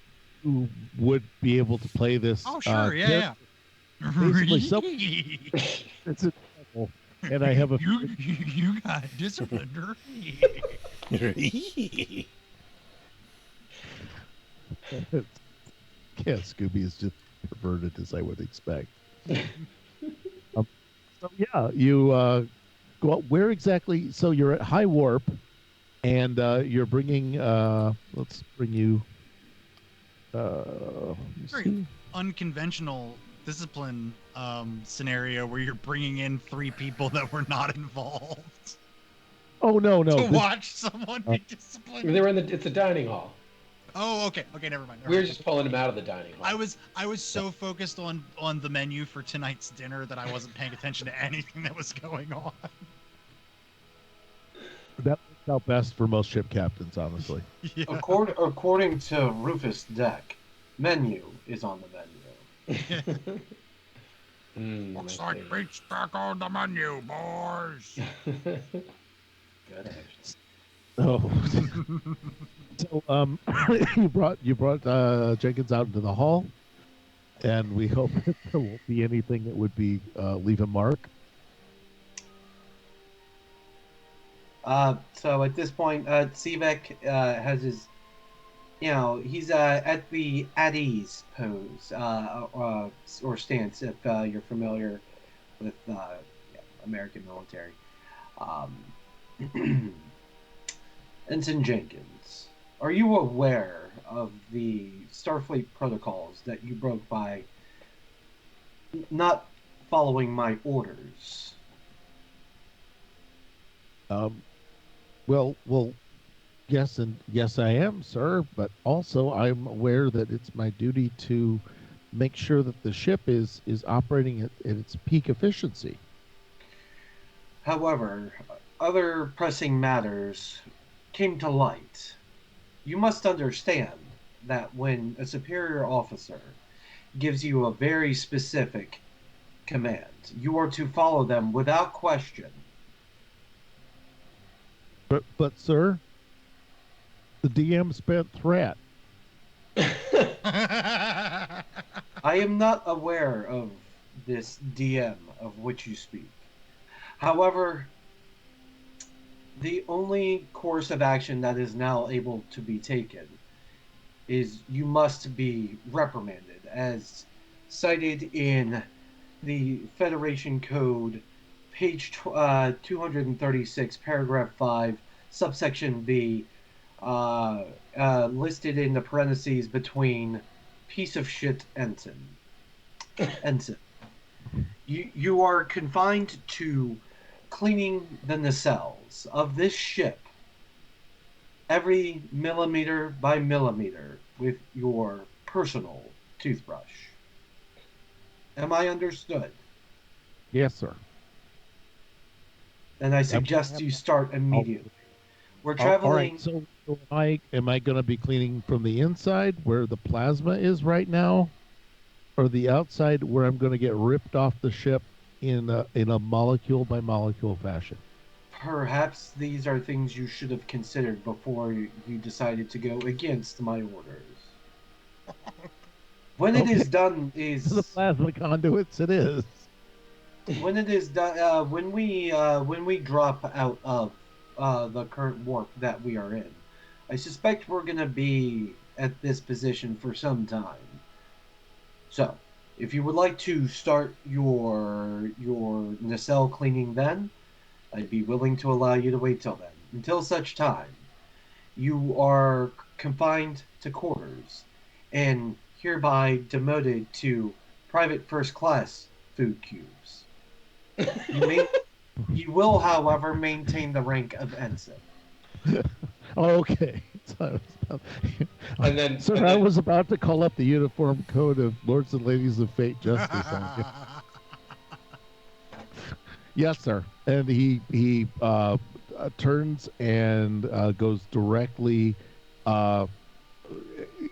you would be able to play this. Oh, sure. Yeah. Basically, it's a devil, and I have a. you got disciplined. Yeah, Scooby is just perverted as I would expect. So yeah, you go out. Where exactly? So you're at high warp, and you're bringing. Let's bring you. Let me Very see. unconventional discipline scenario where you're bringing in 3 people that were not involved Oh no, to this- watch someone be disciplined. They were in it's a dining hall. Oh, okay. Okay, never mind. We were just pulling him out of the dining hall. I was so focused on the menu for tonight's dinner that I wasn't paying attention to anything that was going on. that works out best for most ship captains, honestly. Yeah. According to Rufus Deck, menu is on the menu. Looks like meat's back on the menu, boys. Good action. Oh, so you brought Jenkins out into the hall, and we hope that there won't be anything that would be leave a mark. So at this point, Sivek has his, he's at the at ease pose or stance if you're familiar with American military. Ensign Jenkins, are you aware of the Starfleet protocols that you broke by not following my orders? Well, yes, and yes, I am, sir. But also, I'm aware that it's my duty to make sure that the ship is operating at its peak efficiency. However, other pressing matters came to light. You must understand that when a superior officer gives you a very specific command, you are to follow them without question. But sir, the DM spent threat. I am not aware of this DM of which you speak. However, the only course of action that is now able to be taken is you must be reprimanded, as cited in the Federation Code, page 236, paragraph 5, subsection B, listed in the parentheses between piece of shit ensign. You are confined to cleaning the nacelles of this ship every millimeter by millimeter with your personal toothbrush. Am I understood? Yes, sir. And I suggest you start immediately. We're traveling. All right. So am I going to be cleaning from the inside where the plasma is right now, or the outside where I'm going to get ripped off the ship in a molecule by molecule fashion? Perhaps these are things you should have considered before you decided to go against my orders. When it is done, is the plasma conduits. It is. When it is done. When we drop out of the current warp that we are in, I suspect we're gonna be at this position for some time. So, if you would like to start your nacelle cleaning then, I'd be willing to allow you to wait till then. Until such time, you are confined to quarters and hereby demoted to private first class food cubes. You will, however, maintain the rank of ensign. Okay. And then, sir, and I then- was about to call up the uniform code of Lords and Ladies of Fate Justice on you. Yes, sir. And he turns and goes directly.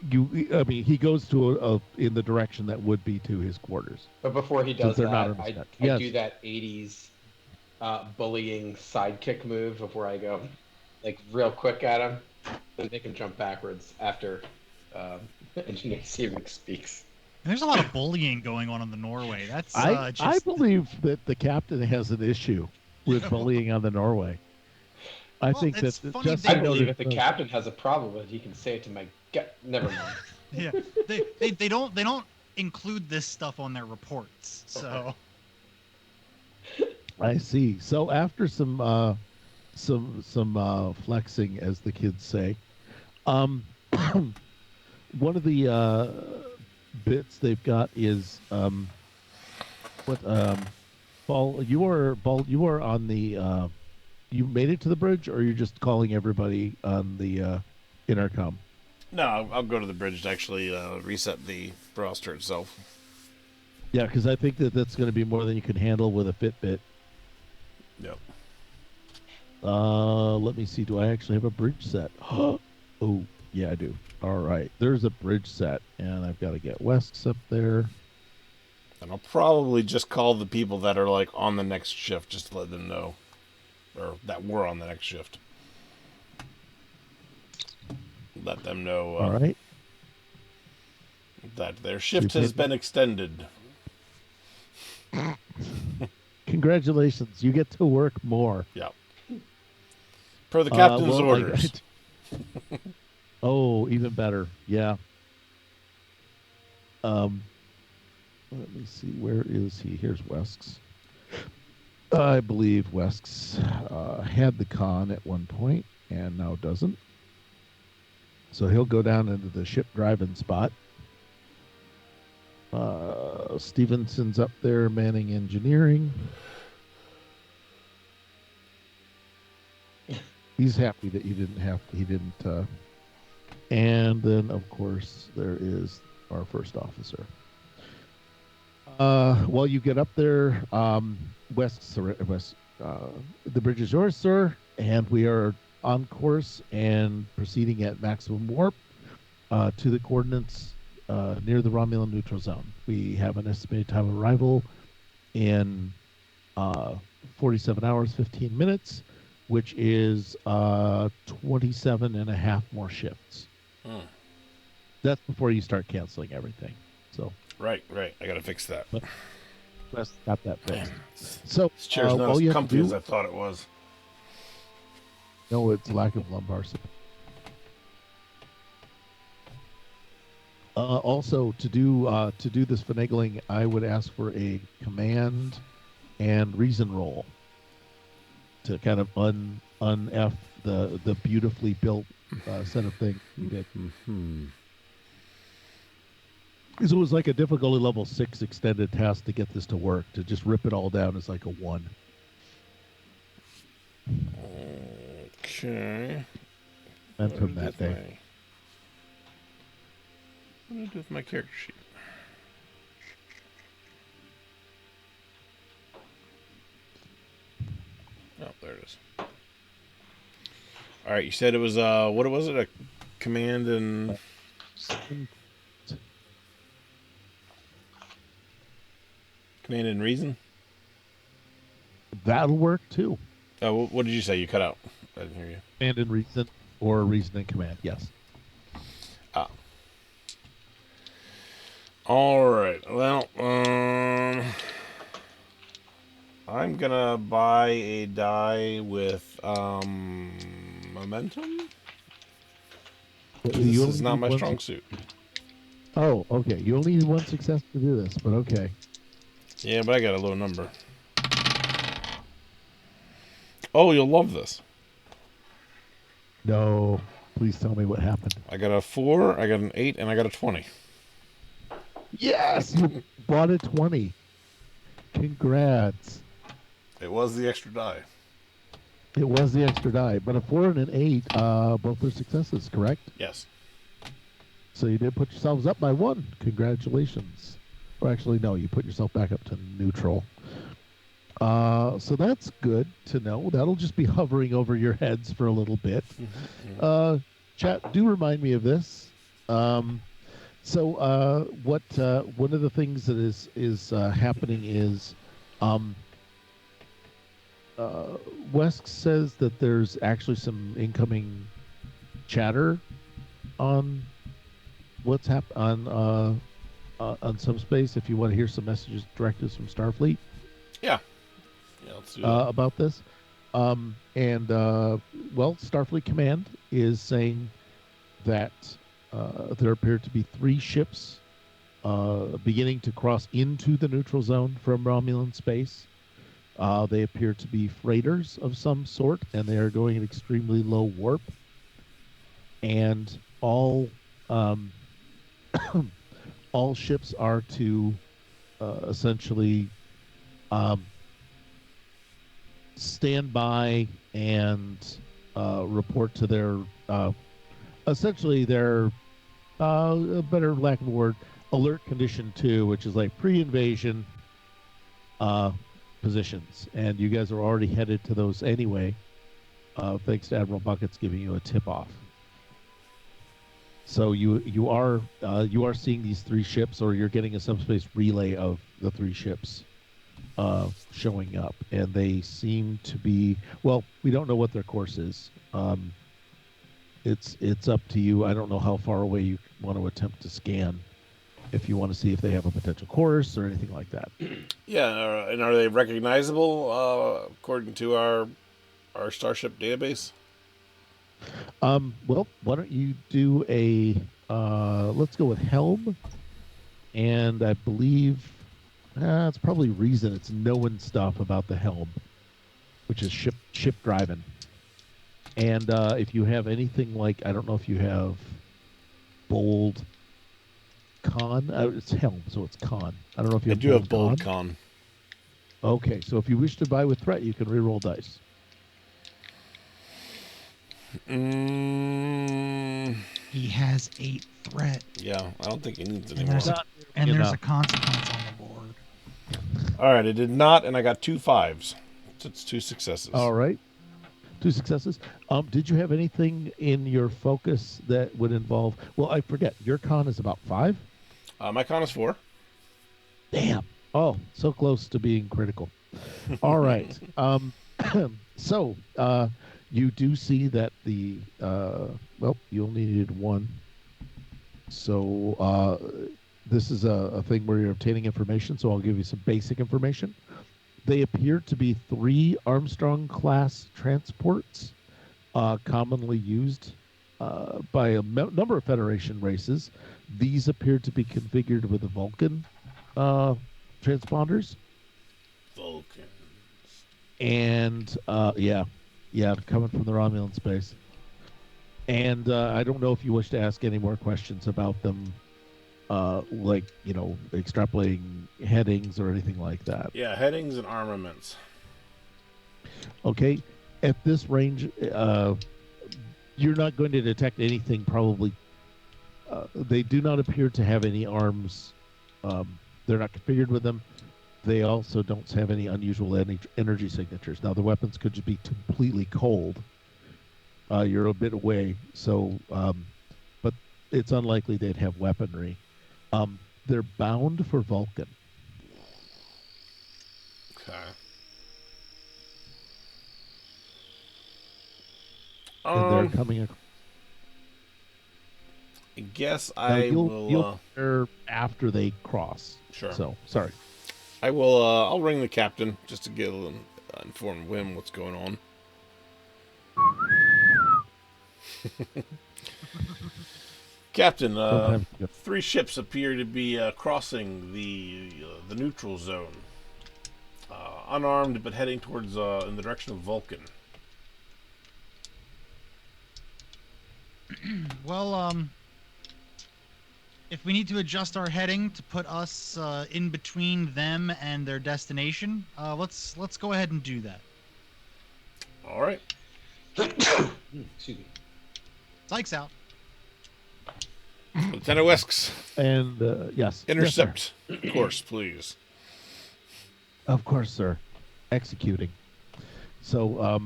He goes to in the direction that would be to his quarters. But before he Since does they're not that, on the I step. I Yes. do that 80s bullying sidekick move of where I go like real quick at him and make him jump backwards after Engineer Sivik speaks. There's a lot of bullying going on in the Norway. That's I just believe that the captain has an issue with bullying on the Norway. I Well, think that it's funny Jesse I they- believe noted if the captain has a problem with it, he can say it to my gut. Never mind. yeah. They don't include this stuff on their reports. So I see. So after some flexing, as the kids say, one of the bits they've got is Ball. You are on the. You made it to the bridge, or you're just calling everybody on the intercom? No, I'll go to the bridge to actually reset the roster itself. Yeah, because I think that's going to be more than you can handle with a Fitbit. Yep. Let me see. Do I actually have a bridge set? Oh, yeah, I do. All right. There's a bridge set, and I've got to get Wesks up there. And I'll probably just call the people that are like on the next shift just to let them know, or that were on the next shift. Let them know All right. that their shift has been extended. Congratulations. You get to work more. Yep. Per the captain's orders. Oh, even better. Yeah. Let me see. Where is he? Here's Wesks. I believe Wesks had the con at one point and now doesn't. So he'll go down into the ship driving spot. Stevenson's up there manning engineering. He's happy that he didn't. And then, of course, there is our first officer. While you get up there, West, the bridge is yours, sir, and we are on course and proceeding at maximum warp to the coordinates near the Romulan neutral zone. We have an estimated time of arrival in 47 hours, 15 minutes, which is 27 and a half more shifts. That's before you start canceling everything. So Right. I gotta fix that. Wes got that fixed. So This chair's not all as you have to comfy do, as I thought it was. no, it's lack of lumbar support. Also, to do this finagling, I would ask for a command and reason roll to kind of un-F the beautifully built set of things you did. Because it was like a difficulty level 6 extended task to get this to work. To just rip it all down is like a 1. Okay. And from that day. What do I do with my character sheet? Oh, there it is. All right, you said it was what was it? A command and reason? That'll work too. Oh, what did you say? You cut out. I didn't hear you. Command and reason, or reason and command. Yes. All right. Well, I'm gonna buy a die with momentum. This is not my strong suit. Oh, okay. You only need one success to do this, but okay. Yeah, but I got a low number. Oh, you'll love this. No, please tell me what happened. I got a 4, I got an 8, and I got a 20. Yes, you bought a 20. Congrats. It was the extra die. It was the extra die, but a 4 and an 8, both are successes, correct? Yes. So you did put yourselves up by 1. Congratulations. Or actually, no, you put yourself back up to neutral. So that's good to know. That'll just be hovering over your heads for a little bit. Chat, do remind me of this. What one of the things that is happening is, um, Wesk says that there's actually some incoming chatter on what's on subspace. If you want to hear some messages, directives from Starfleet. Yeah, let's do that. About this. Starfleet Command is saying that there appear to be 3 ships beginning to cross into the neutral zone from Romulan space. They appear to be freighters of some sort, and they are going at extremely low warp. And all all ships are to essentially stand by and report to their essentially their a better lack of a word, alert condition 2, which is like pre-invasion positions, and you guys are already headed to those anyway, thanks to Admiral Buckets giving you a tip off. So you are seeing these 3 ships, or you're getting a subspace relay of the 3 ships showing up, and they seem to be, well, we don't know what their course is. It's up to you. I don't know how far away you want to attempt to scan, if you want to see if they have a potential course or anything like that. Yeah, and are they recognizable according to our Starship database? Well, why don't you do a let's go with Helm, and I believe it's probably reason. It's knowing stuff about the Helm, which is ship driving. And if you have anything like, I don't know if you have bold con. It's Helm, so it's con. I don't know if you have. I do have bold con. Okay, so if you wish to buy with threat, you can re-roll dice. He has 8 threat. Yeah, I don't think he needs And anymore. there's a consequence on the board. All right, I did not, and I got 2 5s. So it's 2 successes. All right, 2 successes. Did you have anything in your focus that would involve? Well, I forget. Your con is about 5. My con is 4. Damn. Oh, so close to being critical. All right. So you do see that the you only needed 1. So this is a thing where you're obtaining information. So I'll give you some basic information. They appear to be 3 Armstrong-class transports, commonly used by a number of Federation races. These appear to be configured with the Vulcan transponders. Vulcans. And coming from the Romulan space. And I don't know if you wish to ask any more questions about them, extrapolating headings or anything like that. Yeah, headings and armaments. Okay, at this range, you're not going to detect anything. Probably, they do not appear to have any arms. They're not configured with them. They also don't have any unusual energy signatures. Now, the weapons could just be completely cold. You're a bit away, so but it's unlikely they'd have weaponry. They're bound for Vulcan. Okay. And they're coming. I guess will. You'll after they cross. Sure. So sorry. I will. I'll ring the captain just to get inform him what's going on. Captain, 3 ships appear to be crossing the neutral zone, unarmed but heading towards in the direction of Vulcan. Well, if we need to adjust our heading to put us in between them and their destination, let's go ahead and do that. All right. Excuse me. Sykes out. Lieutenant Wesks. And yes. Intercept Yes, course, please. of course, sir. executing. So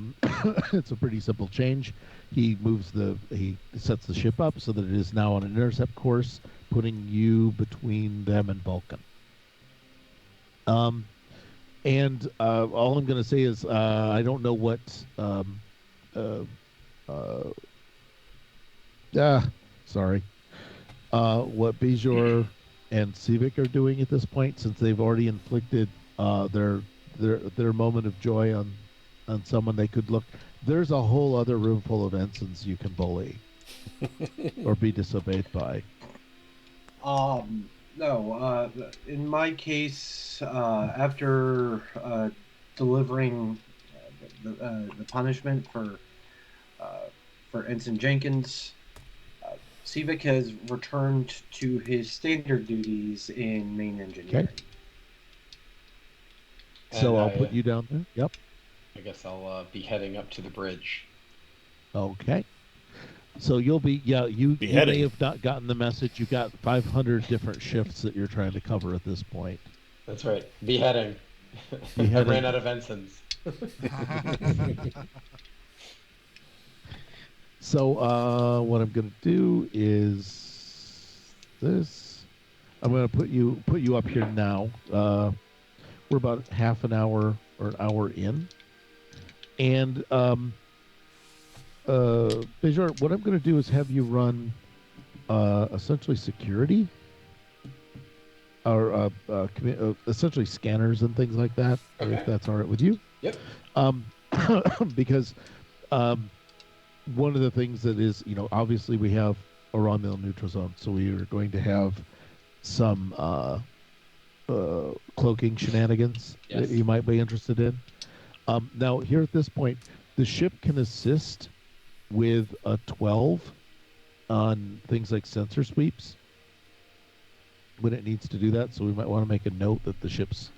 it's a pretty simple change. He sets the ship up so that it is now on an intercept course, putting you between them and Vulcan. And all I'm going to say is I don't know what sorry, what Bijor and Civic are doing at this point, since they've already inflicted their moment of joy on someone they could look. There's a whole other room full of ensigns you can bully or be disobeyed by. No. In my case, after delivering the punishment for Ensign Jenkins, Civic has returned to his standard duties in main engineering. Okay. So I'll put you down there. Yep. I guess I'll be heading up to the bridge. Okay. So you'll be, you may have not gotten the message. You got 500 different shifts that you're trying to cover at this point. That's right. Beheading. I ran out of ensigns. So what I'm going to do is this. I'm going to put you up here now. We're about half an hour or an hour in. And Bejor, what I'm going to do is have you run essentially security or essentially scanners and things like that, okay. If that's all right with you. Yep. Because one of the things that is, obviously we have a raw mill neutral zone, so we are going to have some cloaking shenanigans that you might be interested in. Now, here at this point, the ship can assist with a 12 on things like sensor sweeps when it needs to do that. So we might want to make a note that the ship's,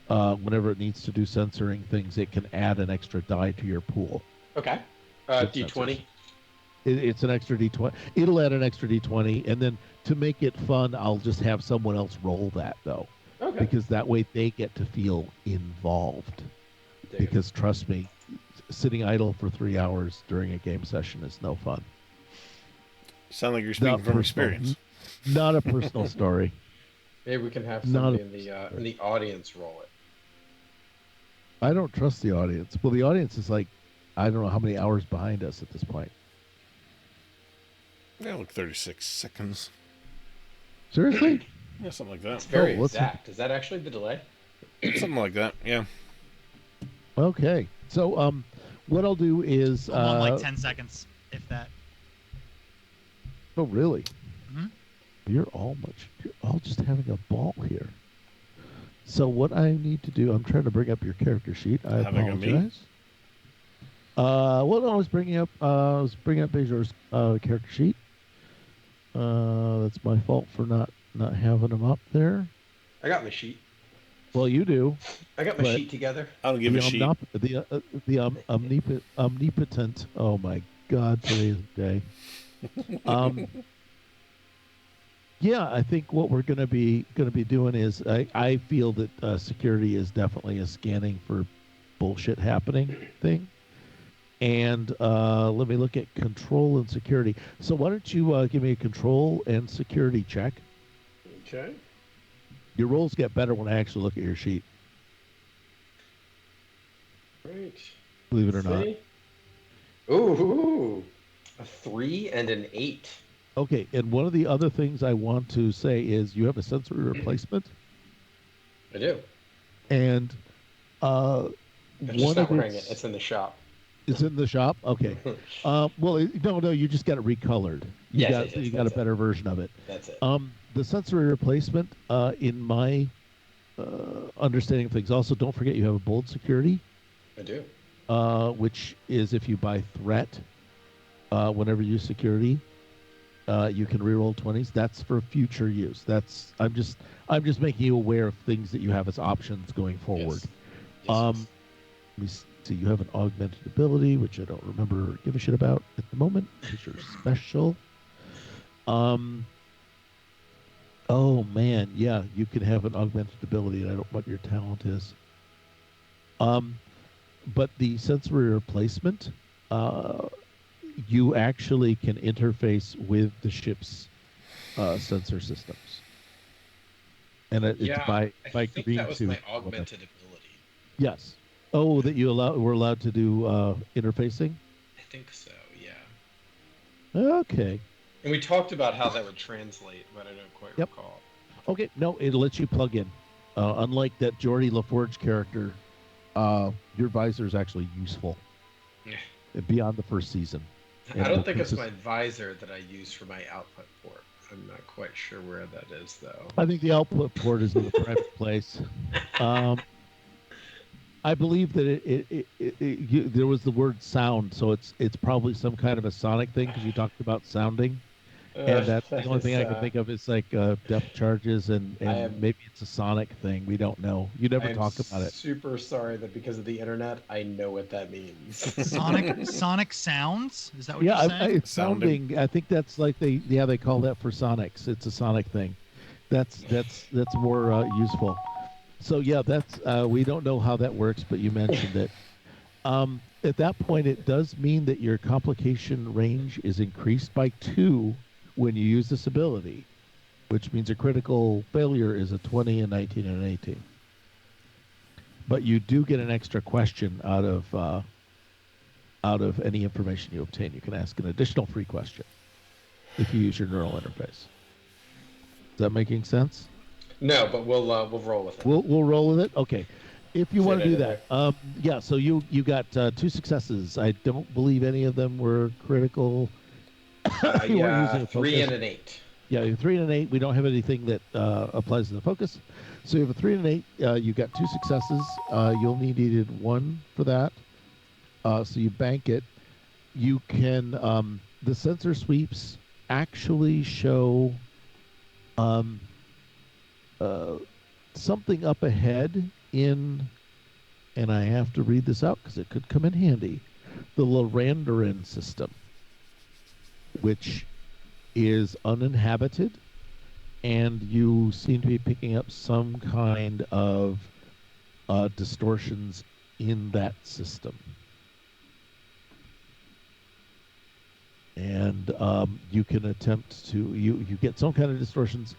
whenever it needs to do censoring things, it can add an extra die to your pool. Okay. D20. It's an extra D20. It'll add an extra D20, and then to make it fun, I'll just have someone else roll that, though. Okay. Because that way they get to feel involved. Because trust me, sitting idle for 3 hours during a game session is no fun. Sound like you're speaking from experience. Not a personal story. Maybe we can have somebody in the audience roll it. I don't trust the audience. Well, the audience is like, I don't know how many hours behind us at this point. Yeah, like 36 seconds. Seriously? Yeah, something like that. It's very exact. Is that actually the delay? Something like that, yeah. Okay. So, what I'll do is... like 10 seconds, if that. Oh, really? Mm-hmm. You're all just having a ball here. So what I need to do, I'm trying to bring up your character sheet. I apologize. Well, I was bringing up Bejor's character sheet. That's my fault for not having him up there. I got my sheet. Well, you do. I got my sheet together. I don't give a sheet. Omnipotent. Oh my God, today's the day. Yeah, I think what we're going to be doing is I feel that security is definitely a scanning for bullshit happening thing. And let me look at control and security. So why don't you give me a control and security check? Okay. Your rolls get better when I actually look at your sheet. Right. Believe it or not. Ooh, a 3 and an 8. Okay, and one of the other things I want to say is you have a sensory replacement. I do. And I'm just not wearing it. It's in the shop. It's in the shop? Okay. Well, no, you just got it recolored. You got a better version of it. That's it. The sensory replacement, in my understanding of things, also don't forget you have a bold security. I do. Which is if you buy threat, whenever you use security, you can reroll 20s. That's for future use. I'm just making you aware of things that you have as options going forward. Yes. Let me see. You have an augmented ability, which I don't remember or give a shit about at the moment. Because you're special. Oh man, yeah, you can have an augmented ability, and I don't know what your talent is. But the sensory replacement, uh, you actually can interface with the ship's sensor systems, and it's Yeah, by I think green that was to my augmented ability. yes. Oh, that you were allowed to do interfacing. I think so, yeah. Okay. And we talked about how that would translate, but I don't quite Yep. recall. Okay. No, it lets you plug in. Unlike that Geordie LaForge character, your visor is actually useful Yeah. beyond the first season. I And will don't think it's consist- my visor that I use for my output port. I'm not quite sure where that is, though. I think the output port is in the private place. Um, I believe that there was the word sound, so it's probably some kind of a sonic thing because you talked about sounding, and that's the That only is, thing I can think of is like depth charges I and am maybe it's a sonic thing. We don't know. You I never am talk about it. super sorry that because of the internet, I know what that means. Sonic sounds? Is that what Yeah, you're saying? it's sounding. I think that's like they call that for sonics. It's a sonic thing. That's more useful. So yeah, that's we don't know how that works, but you mentioned it. At that point, it does mean that your complication range is increased by 2 when you use this ability, which means a critical failure is a 20, a 19, and an 18. But you do get an extra question out of any information you obtain. You can ask an additional free question if you use your neural interface. Is that making sense? No, but we'll roll with it. We'll roll with it. Okay. If you Say want to do that that, yeah. So you got 2 successes. I don't believe any of them were critical. You weren't Yeah, using a 3 focus. and an 8. Yeah, you're 3 and an 8. We don't have anything that applies to the focus. So you have a 3 and an 8. You got 2 successes. You only needed 1 for that. So you bank it. You can the sensor sweeps actually show um, uh, something up ahead in, and I have to read this out because it could come in handy. The Lorandarin system, which is uninhabited, and you seem to be picking up some kind of distortions in that system. And you can attempt to you get some kind of distortions,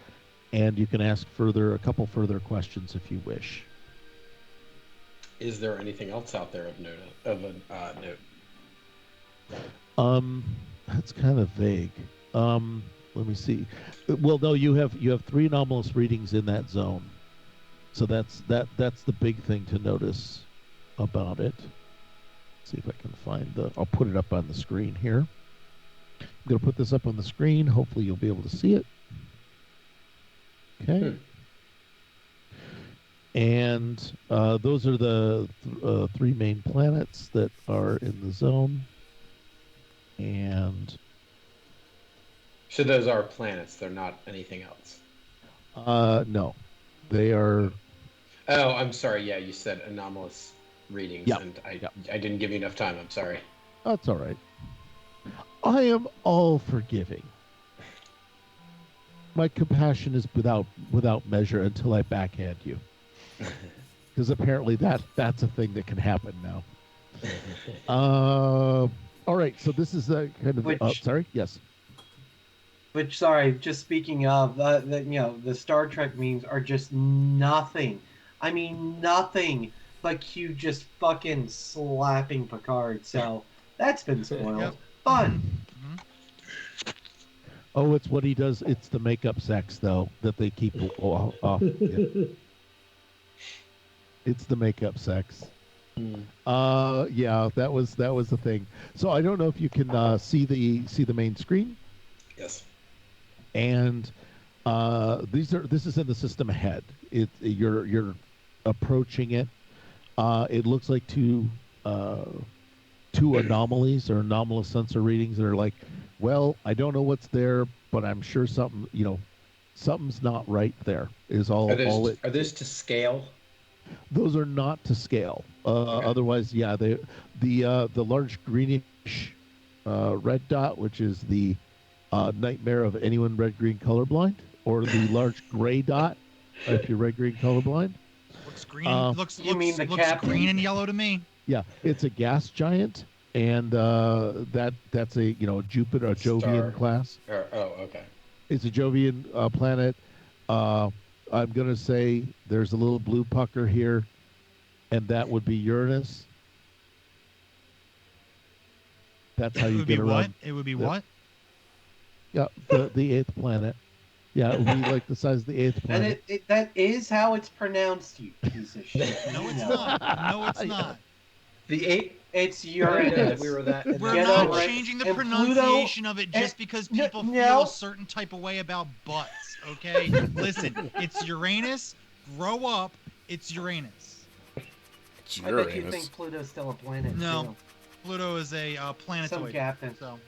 and you can ask a couple further questions if you wish. Is there anything else out there of note? Note? That's kind of vague. Let me see. Well, no, you have 3 anomalous readings in that zone, so that's the big thing to notice about it. Let's see if I can find the. I'll put it up on the screen here. I'm going to put this up on the screen. Hopefully, you'll be able to see it. Okay. And those are the 3 main planets that are in the zone. And So those are planets. They're not anything else. no, they are. Oh, I'm sorry. Yeah, you said anomalous readings, Yeah, and yeah. I didn't give you enough time. I'm sorry. That's all right. I am all forgiving. My compassion is without measure until I backhand you, because apparently that's a thing that can happen now. All right, so this is a kind of. Which- Sorry. Yes. Which, sorry, just speaking of, the Star Trek memes are just nothing. I mean, nothing but Q just fucking slapping Picard. So that's been spoiled. Yep. Fun. Oh, it's what he does. It's the makeup sex, though, that they keep off. Yeah. It's the makeup sex. Yeah, that was the thing. So I don't know if you can see the main screen. Yes. And this is in the system ahead. You're approaching it. It looks like two anomalies or anomalous sensor readings that are like, well, I don't know what's there, but I'm sure something's not right there. Is all Are those to scale? Those are not to scale. Okay. Otherwise, yeah, the large greenish red dot, which is the nightmare of anyone red-green colorblind, or the large gray dot if you're red-green colorblind. Looks green. You mean the looks captain? green and yellow to me. Yeah, it's a gas giant, and that's a Jupiter, a Jovian Star. class. Okay. It's a Jovian planet. I'm gonna say there's a little blue pucker here, and that would be Uranus. That's how It you would be get what? around. It would be the- what? Yeah, the eighth planet. Yeah, it would be like the size of the eighth And planet. that is how it's pronounced, you piece of shit. No, it's No. not. No, it's not. The 8. It's Yeah, Uranus. we were that. We're Get not over it. changing the And pronunciation of it and- just because no, people feel no. a certain type of way about butts. Okay, listen, it's Uranus. Grow up. It's Uranus. It's I bet you Uranus. think Pluto's still a planet. No. Pluto is a planetoid. Some captain. So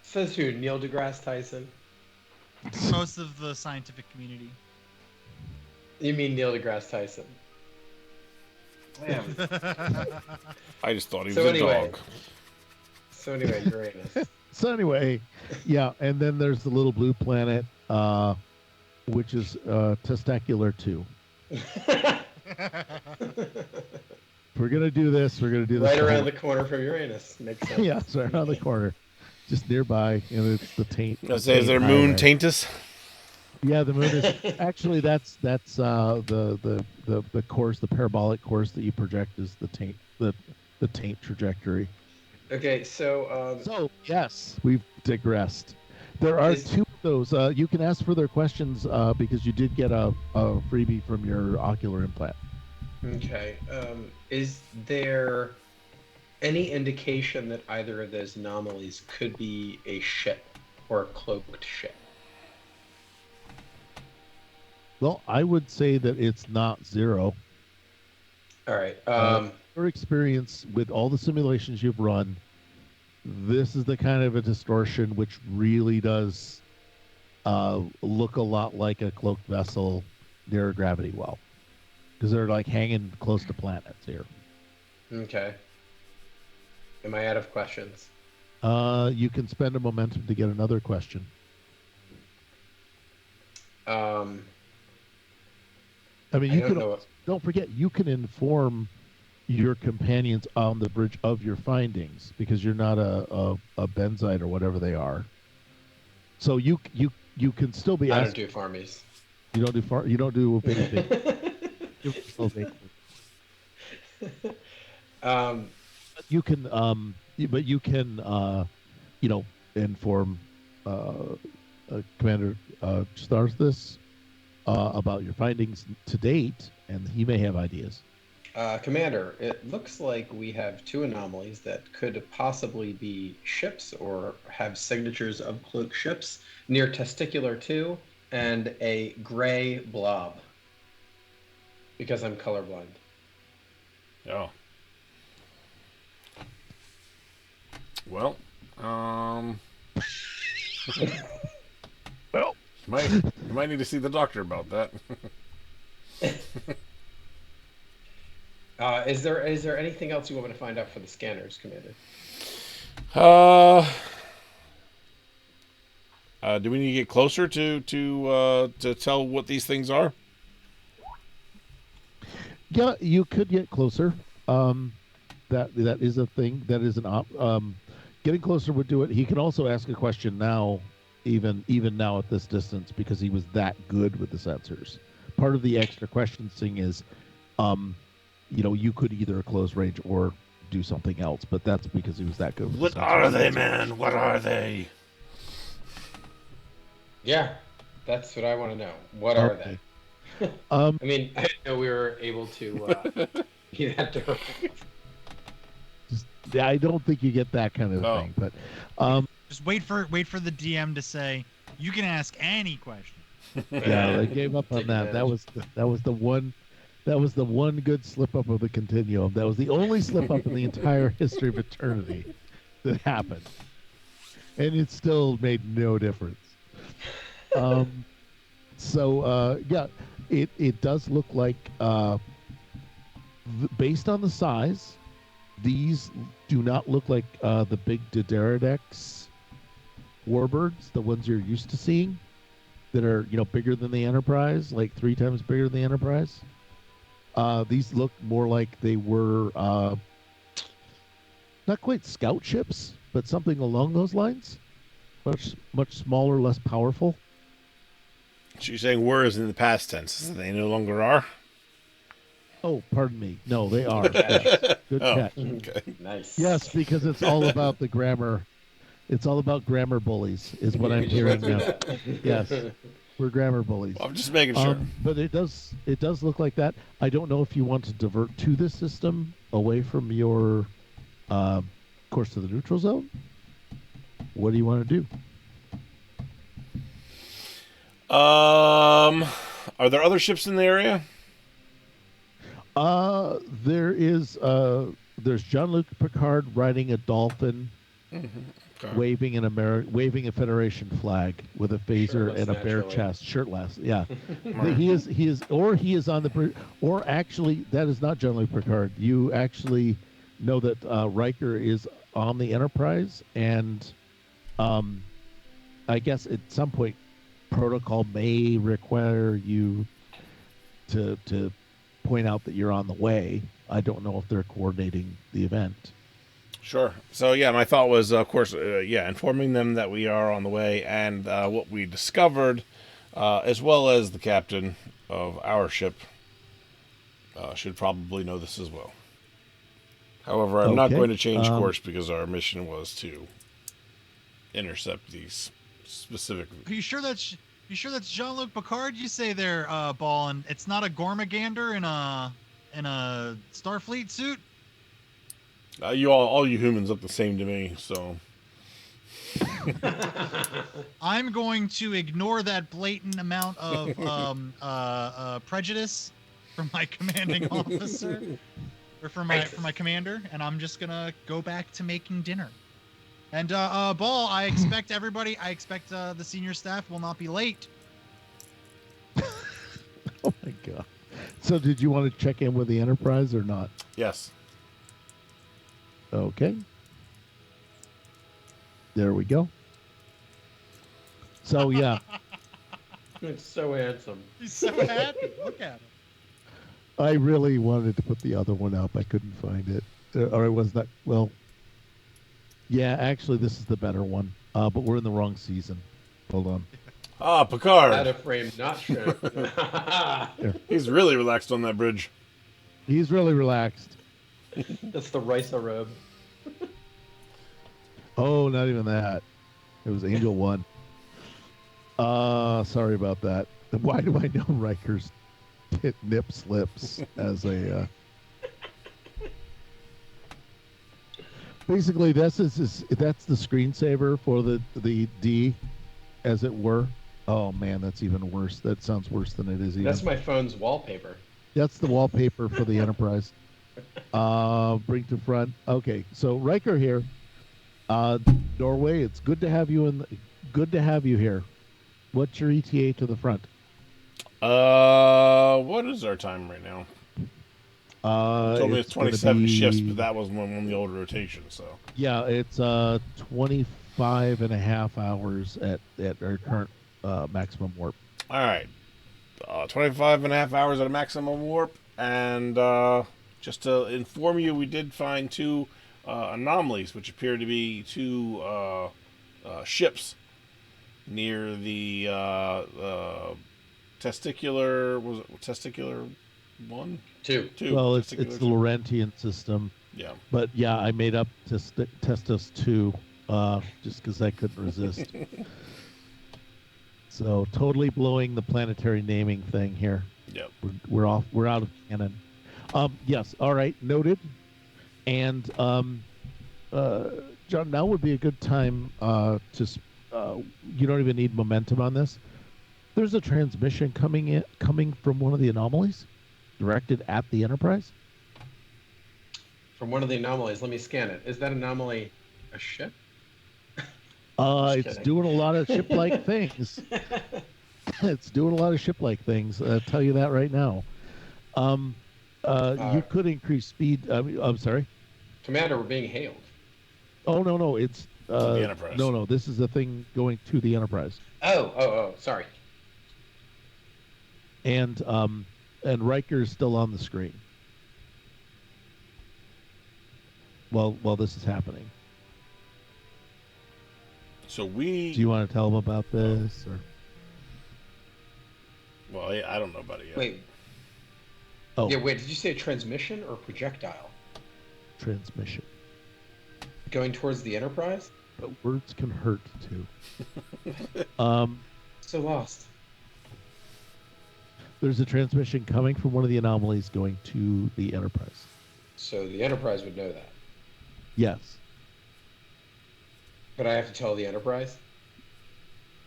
Says who? Neil deGrasse Tyson. most of the scientific community. You mean Neil deGrasse Tyson? Too. Yeah. I just thought he was So a anyway. dog. So anyway, Uranus. So anyway, yeah, and then there's the little blue planet, which is testicular 2. If we're gonna do this, we're gonna do this Right around the corner from Uranus. Makes sense. yeah, it's right around the corner, just nearby, and it's the taint. I say, is there moon Taintus? Yeah, the moon is actually that's the course, the parabolic course that you project is the taint, the taint trajectory. Okay, so So yes, we've digressed. There are Is- 2 of those. You can ask further questions because you did get a freebie from your ocular implant. okay, is there any indication that either of those anomalies could be a ship or a cloaked ship? Well, I would say that it's not 0. All right. Your experience with all the simulations you've run, this is the kind of a distortion which really does look a lot like a cloaked vessel near a gravity well, because they're like hanging close to planets here. Okay. Am I out of questions? You can spend a momentum to get another question. I mean, I you don't can. know. Don't forget, you can inform your companions on the bridge of your findings because you're not a benzite or whatever they are. So you can still be I don't asked. do farmies. You don't do you don't do baby. You can but you can inform Commander Starsthus about your findings to date, and he may have ideas. Commander, it looks like we have 2 anomalies that could possibly be ships or have signatures of cloaked ships near Testicular 2 and a gray blob. Because I'm colorblind. Oh. Well, Well, you might need to see the doctor about that. Is there anything else you want me to find out for the scanners, Commander? Do we need to get closer to tell what these things are? yeah, you could get closer. That is a thing. That is getting closer would do it. He can also ask a question now, even now at this distance, because he was that good with the sensors. Part of the extra question thing is, you could either close range or do something else, but that's because he was that good with What the are sensors. they, man? What are they? Yeah, that's what I want to know. What are Okay. they? I mean, I didn't know we were able to be that direct. I don't think you get that kind of No. thing, but Just wait for the DM to say you can ask any question. yeah, I gave up on Take that. That advantage. was the one good slip up of the continuum. That was the only slip up in the entire history of eternity that happened, and it still made no difference. Yeah, it does look like based on the size, these do not look like the big Dideridex warbirds, the ones you're used to seeing, that are bigger than the Enterprise, like 3 times bigger than the Enterprise. These look more like they were not quite scout ships, but something along those lines. Much smaller, less powerful. So you're saying were is in the past tense. They no longer are? Oh, pardon me. No, they are. Yes. Good Oh, catch. okay. Nice. Yes, because it's all about the grammar. It's all about grammar bullies, is what I'm We just hearing went through now. that. Yes, we're grammar bullies. Well, I'm just making sure. But it does look like that. I don't know if you want to divert to this system away from your course to the neutral zone. What do you want to do? Are there other ships in the area? There's Jean-Luc Picard riding a dolphin, Okay. waving a Federation flag with a phaser Shirtless, and a bare naturally. chest, shirtless. Yeah, Right. he is on the or actually that is not Jean-Luc Picard. You actually know that Riker is on the Enterprise, and I guess at some point protocol may require you to point out that you're on the way. I don't know if they're coordinating the event. Sure. So yeah, my thought was, of course, informing them that we are on the way and what we discovered, as well as the captain of our ship should probably know this as well. However, I'm not Okay, going to change course because our mission was to intercept these specific. Are you sure that's Jean-Luc Picard? You say there, Ball, and it's not a Gormagander in a Starfleet suit? All you humans look the same to me, so I'm going to ignore that blatant amount of prejudice from my commanding officer, or from my commander, and I'm just gonna go back to making dinner. And Ball, I expect the senior staff will not be late. Oh my god! So, did you want to check in with the Enterprise or not? yes. Okay. There we go. So yeah, It's so handsome. He's so happy. Look at him. I really wanted to put the other one up. I couldn't find it, or it was not. Well, yeah, actually, this is the better one. But we're in the wrong season. Hold on. Ah, Out Picard. of frame, not true. He's really relaxed on that bridge. He's really relaxed. That's the Risa robe. Oh, not even that. It was Angel One. Sorry about that. Why do I know Riker's nip slips as a? Basically, that's the screensaver for the D, as it were. Oh man, that's even worse. That sounds worse than it is. Even. That's my phone's wallpaper. That's the wallpaper for the Enterprise. Bring to front. Okay, so Riker here. Norway, it's good to have you good to have you here. What's your ETA to the front? What is our time right now? You told me it's gonna 27 shifts, be- but that was one on the old rotation, so. Yeah, it's 25 and a half hours at our current maximum warp. All right. 25 and a half hours at a maximum warp. And just to inform you, we did find two anomalies, which appear to be two ships near the testicular. Was it testicular one? Two. Two. Well, it's Testicular the two. Laurentian system, Yeah. but yeah, I made up Testus 2 just because I couldn't resist. So totally blowing the planetary naming thing here. Yep. We're off. We're out of canon. Yes. All right. Noted. And John, now would be a good time to. You don't even need momentum on this. There's a transmission coming from one of the anomalies, directed at the Enterprise. From one of the anomalies, let me scan it. Is that anomaly a ship? It's kidding. doing a lot of ship-like things. It's doing a lot of ship-like things. I'll tell you that right now. You could increase speed. I'm sorry. Commander, we're being hailed. Oh no, it's the Enterprise. No, this is the thing going to the Enterprise. Oh, sorry. And and Riker is still on the screen while this is happening. So Do you want to tell them about this? Or well, I don't know about it yet. Wait. oh, Yeah, wait, did you say transmission or projectile? transmission. Going towards the Enterprise? But words can hurt too. So lost. There's a transmission coming from one of the anomalies going to the Enterprise. So the Enterprise would know that. Yes. But I have to tell the Enterprise?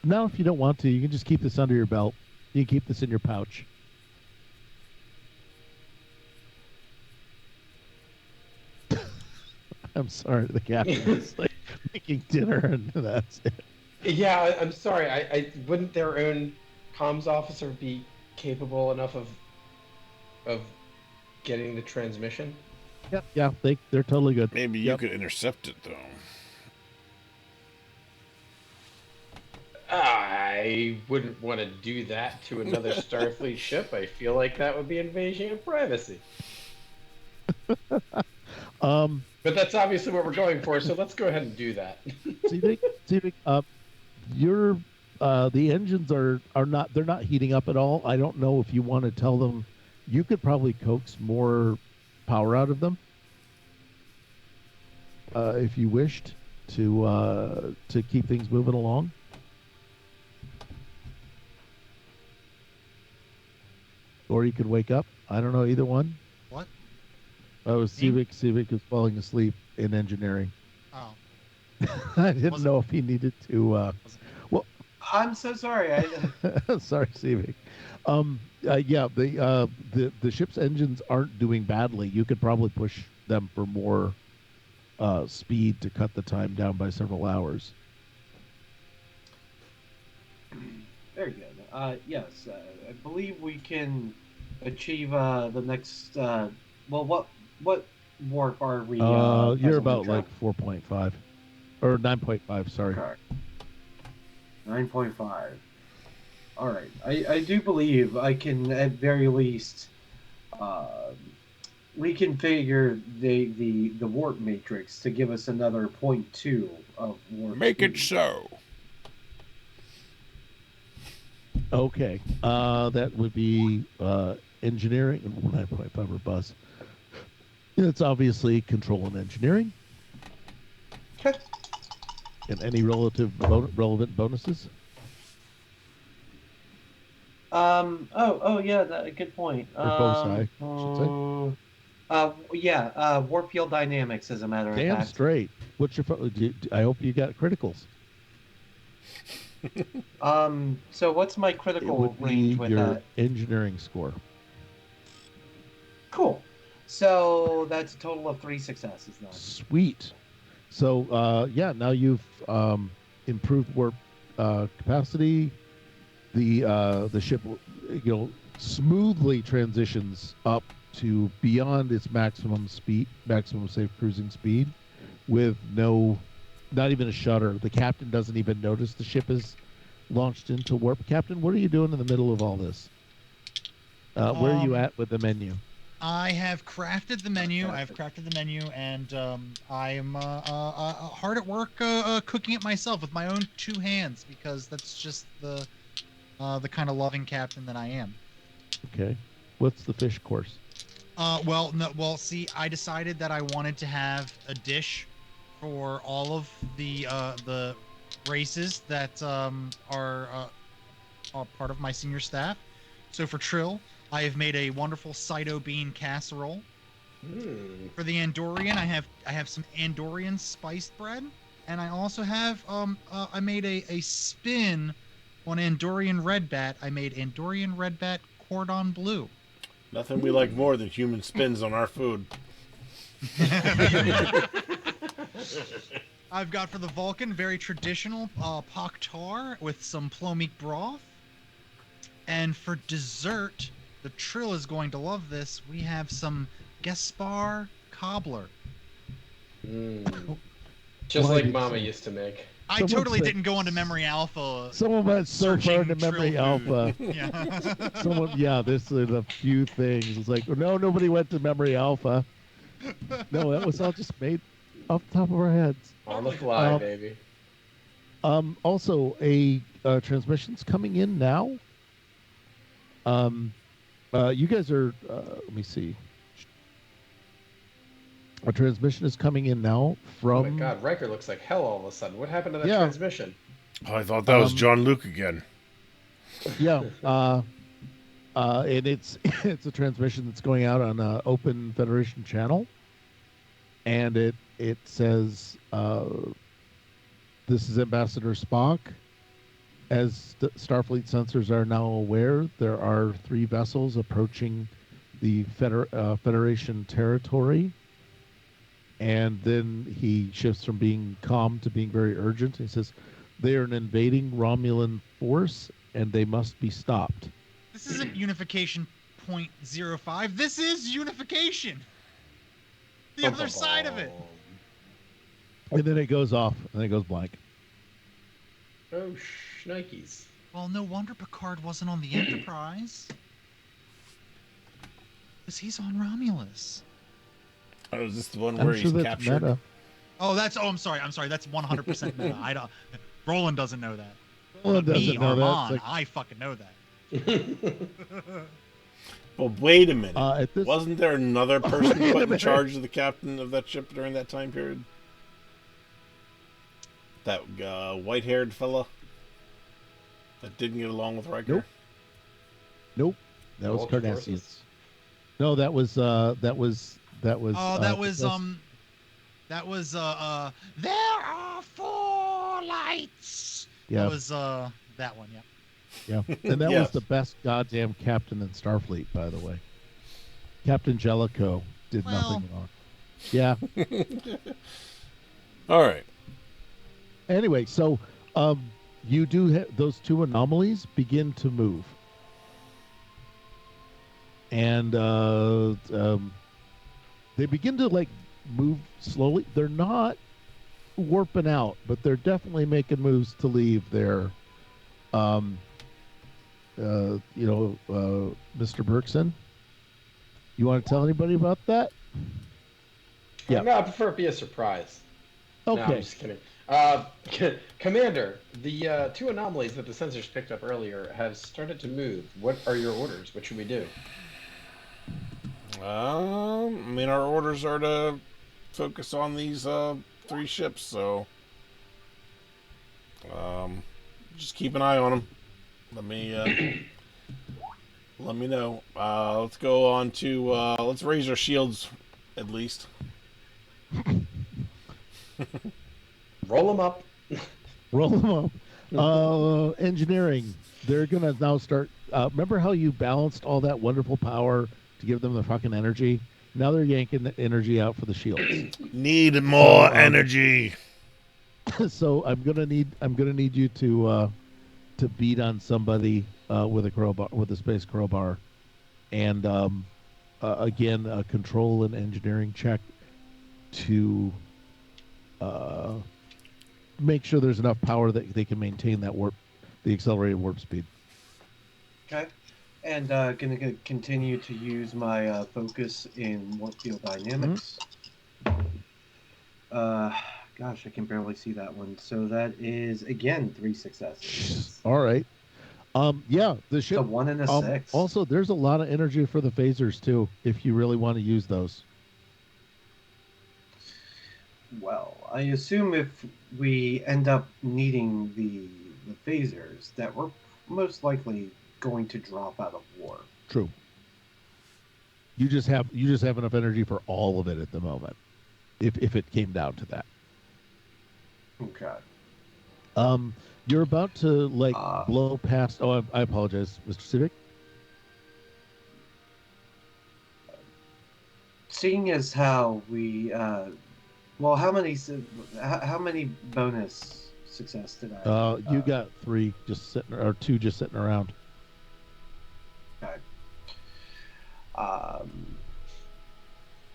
No, if you don't want to, you can just keep this under your belt. You can keep this in your pouch. I'm sorry, the captain is like making dinner and that's it. Yeah, I'm sorry. I wouldn't their own comms officer be capable enough of getting the transmission? Yeah, they're totally good. Maybe you could intercept it, though. I wouldn't want to do that to another Starfleet ship. I feel like that would be invasion of privacy. But that's obviously what we're going for, so let's go ahead and do that. The engines are not, they're not heating up at all. I don't know if you want to tell them. You could probably coax more power out of them if you wished to keep things moving along. Or you could wake up. I don't know, either one. What? Oh, Civic is falling asleep in engineering. Oh. I didn't know if he needed to. I'm so sorry. Sorry, Civic. Yeah, the ship's engines aren't doing badly. You could probably push them for more speed to cut the time down by several hours. Very good. Yes, I believe we can achieve the next. Well, what warp are we? You're about like 4.5 or 9.5. Sorry. Okay. 9.5. All right. I do believe I can at very least. We can figure the warp matrix to give us another 0.2 of warp. Make speed. it so. Okay. That would be engineering and 9.5 or buzz. It's obviously control and engineering. And any relevant bonuses? Oh yeah, good point. Or both should say. Yeah, warp field dynamics, as a matter of Damn fact. straight. What's your? I hope you got criticals. So what's my It critical would range be with your that? engineering score. Cool. So that's a total of 3 successes then. Sweet. So yeah, now you've improved warp capacity. The ship, smoothly transitions up to beyond its maximum safe cruising speed, with not even a shudder. The captain doesn't even notice the ship is launched into warp. Captain, what are you doing in the middle of all this? Where are you at with the menu? I have crafted the menu. And I am hard at work cooking it myself with my own 2 hands, because that's just the kind of loving captain that I am. Okay. What's the fish course? See, I decided that I wanted to have a dish for all of the races that are part of my senior staff. So for Trill, I have made a wonderful Cyto bean casserole. For the Andorian, I have some Andorian spiced bread, and I also have I made a spin on Andorian red bat. I made Andorian red bat cordon bleu. Nothing we like more than human spins on our food. I've got for the Vulcan very traditional pak tar with some plomeek broth. And for dessert, the Trill is going to love this. We have some Gaspar cobbler. Just Why like did Mama you- used to make. I Someone totally said- didn't go into memory alpha. Someone went so far Searching into memory Trill food. alpha. Yeah. Someone, yeah, this is a few things. It's like, no, nobody went to memory alpha. No, that was all just made off the top of our heads. On the fly, Um, baby. Also, a transmission's coming in now. You guys are. Let me see. A transmission is coming in now Oh my from. god, Riker looks like hell all of a sudden. What happened to that Yeah. transmission? Oh, I thought that was John Luke again. Yeah. And it's it's a transmission that's going out on an open Federation channel, and it says, "This is Ambassador Spock. As Starfleet sensors are now aware, there are 3 vessels approaching the Federation territory." And then he shifts from being calm to being very urgent. He says, "They are an invading Romulan force, and they must be stopped." This isn't unification 0.05. This is unification. The other side of it. And then it goes off, and it goes blank. Oh, shnikes. Well, no wonder Picard wasn't on the Enterprise. Because he's on Romulus. Oh, is this the one I'm where sure he's that's captured? meta. Oh, I'm sorry. That's 100% meta. I don't. Roland doesn't know that. Roland But me, doesn't know that. Armand, It's like, I fucking know that. Well, wait a minute. at this, Wasn't there another person Wait a put in minute. charge of the captain of that ship during that time period? That white-haired fella that didn't get along with Riker. Nope. That was Ultra Cardassians. Forces? No, that was. Oh, that was there are 4 lights. Yeah. That was that one, yeah. Yeah, and that Yes. was the best goddamn captain in Starfleet, by the way. Captain Jellicoe did Well- nothing wrong. Yeah. All right. Anyway, so you do those 2 anomalies begin to move, and they begin to like move slowly. They're not warping out, but they're definitely making moves to leave their Mr. Bergson. You want to tell anybody about that? Yeah. No, I prefer it be a surprise. No, I'm Okay. just kidding. Commander, the 2 anomalies that the sensors picked up earlier have started to move. What are your orders? What should we do? I mean, our orders are to focus on these 3 ships, so just keep an eye on them. Let me know. Let's go on to let's raise our shields at least. Roll them up. Roll them up. Engineering. They're gonna now start. Remember how you balanced all that wonderful power to give them the fucking energy? Now they're yanking the energy out for the shields. Need more So, energy. So I'm gonna need you to beat on somebody with a crowbar, with a space crowbar, and again a control and engineering check to make sure there's enough power that they can maintain that the accelerated warp speed. Okay. And gonna continue to use my focus in warp field dynamics. Gosh, I can barely see that one. So that is again 3 successes. All right. Yeah, the ship. So 1 and a 6. Also, there's a lot of energy for the phasers too, if you really want to use those. Well, I assume if we end up needing the phasers, that we're most likely going to drop out of war. True. You just have enough energy for all of it at the moment, if it came down to that. Okay. You're about to blow past. Oh, I apologize, Mr. Civic. Seeing as how we, well, how many bonus success did I? You got 3 just sitting, or 2 just sitting around. Okay.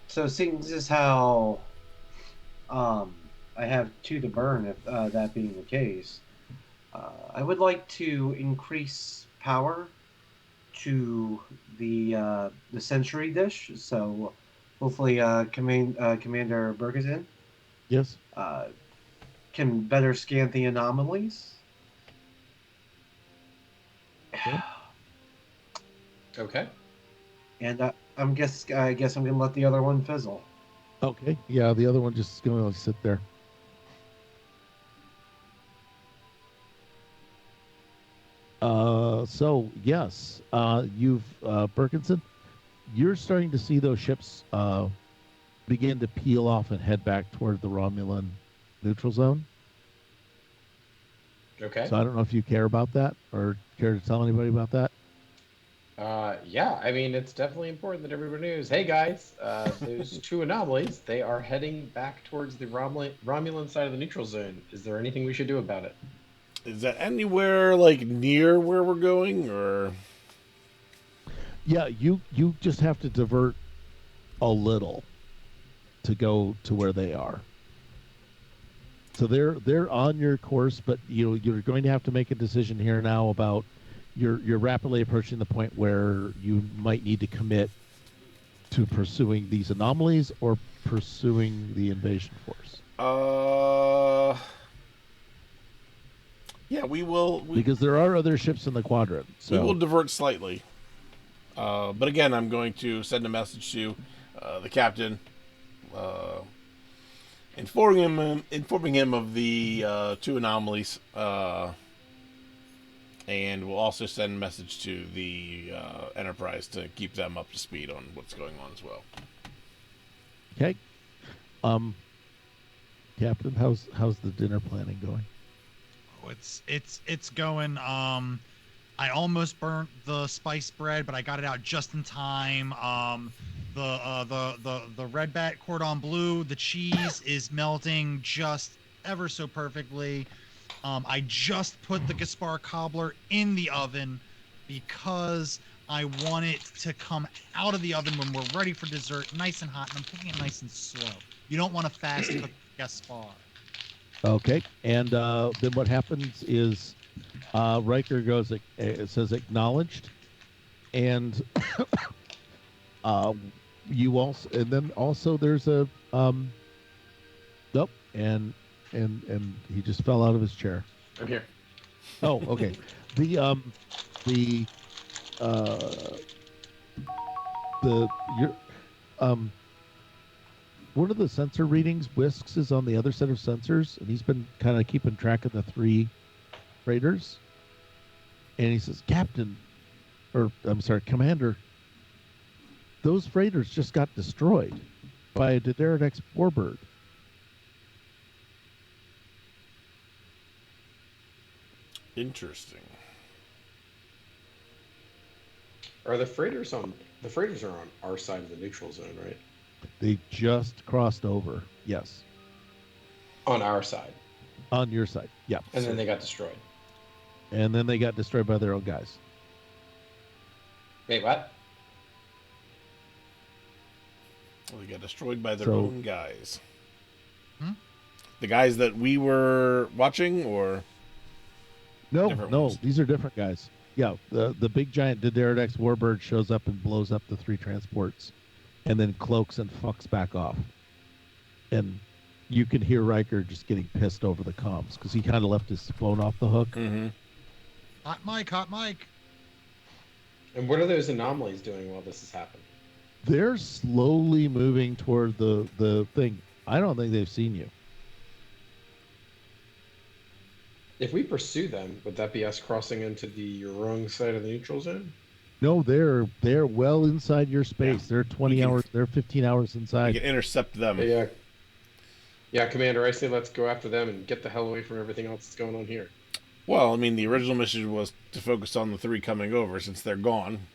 So seeing as how, I I have 2 to burn. If that being the case, I would like to increase power to the century dish. So hopefully, Commander Bergerson Yes. uh, can better scan the anomalies. Okay. Okay. And I guess I'm gonna let the other one fizzle. Okay. Yeah, the other one just is going to sit there. So yes, you've Berkinson, you're starting to see those ships begin to peel off and head back toward the Romulan neutral zone. Okay. So I don't know if you care about that or care to tell anybody about that. Yeah, I mean, it's definitely important that everybody knows. Hey guys, those 2 anomalies, they are heading back towards the Romulan side of the neutral zone. Is there anything we should do about it? Is that anywhere like near where we're going, or? Yeah, you just have to divert a little to go to where they are. So they're on your course, but you're going to have to make a decision here now about you're rapidly approaching the point where you might need to commit to pursuing these anomalies or pursuing the invasion force. Yeah, we will. Because there are other ships in the quadrant. So we will divert slightly. But again, I'm going to send a message to the captain, informing him of the 2 anomalies, and we'll also send a message to the Enterprise to keep them up to speed on what's going on as well. Okay. Captain, how's the dinner planning going? Oh, it's going. I almost burnt the spiced bread, but I got it out just in time. The red bat cordon bleu, the cheese is melting just ever so perfectly. I just put the Gaspar cobbler in the oven because I want it to come out of the oven when we're ready for dessert, nice and hot, and I'm cooking it nice and slow. You don't want to fast cook Gaspar. Okay. And then what happens is Riker goes, it says acknowledged. And you also, and then also there's a, nope. And he just fell out of his chair. I'm here. Oh, okay. The your one of the sensor readings, Whisks is on the other set of sensors, and he's been kind of keeping track of the 3 freighters. And he says, Captain, or I'm sorry, Commander, those freighters just got destroyed by a Dederidex warbird. Interesting. Are the freighters on? The freighters are on our side of the neutral zone, right? They just crossed over. Yes. On our side. On your side. Yeah. And then they got destroyed. And then they got destroyed by their own guys. Wait, what? Well, they got destroyed by their So- own guys. Hmm? The guys that we were watching, or No, Different no, ones. these are different guys. Yeah, the big giant Dederidex warbird shows up and blows up the 3 transports, and then cloaks and fucks back off. And you can hear Riker just getting pissed over the comms because he kind of left his phone off the hook. mm-hmm. Hot mic. And what are those anomalies doing while this is happening? They're slowly moving toward the thing. I don't think they've seen you. If we pursue them, would that be us crossing into the wrong side of the neutral zone? No, they're well inside your space. Yeah. They're 20 We can- hours. They're 15 hours We inside. can intercept them. Yeah. Yeah, Commander, I say let's go after them and get the hell away from everything else that's going on here. Well, I mean, the original mission was to focus on the 3 coming over since they're gone.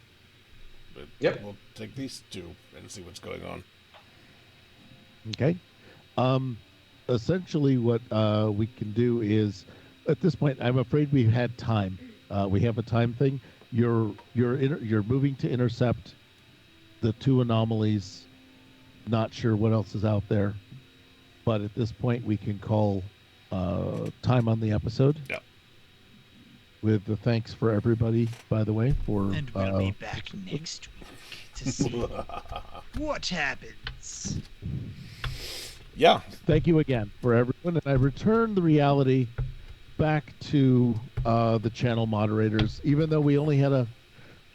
But Yep. we'll take these 2 and see what's going on. Okay. Essentially, what we can do is, at this point, I'm afraid we've had time. We have a time thing. You're moving to intercept the 2 anomalies. Not sure what else is out there. but at this point we can call time on the episode. Yep. With the thanks for everybody, by the way, for And we'll be back next week to see what happens. Yeah. Thank you again for everyone, and I return the reality back to the channel moderators. Even though we only had a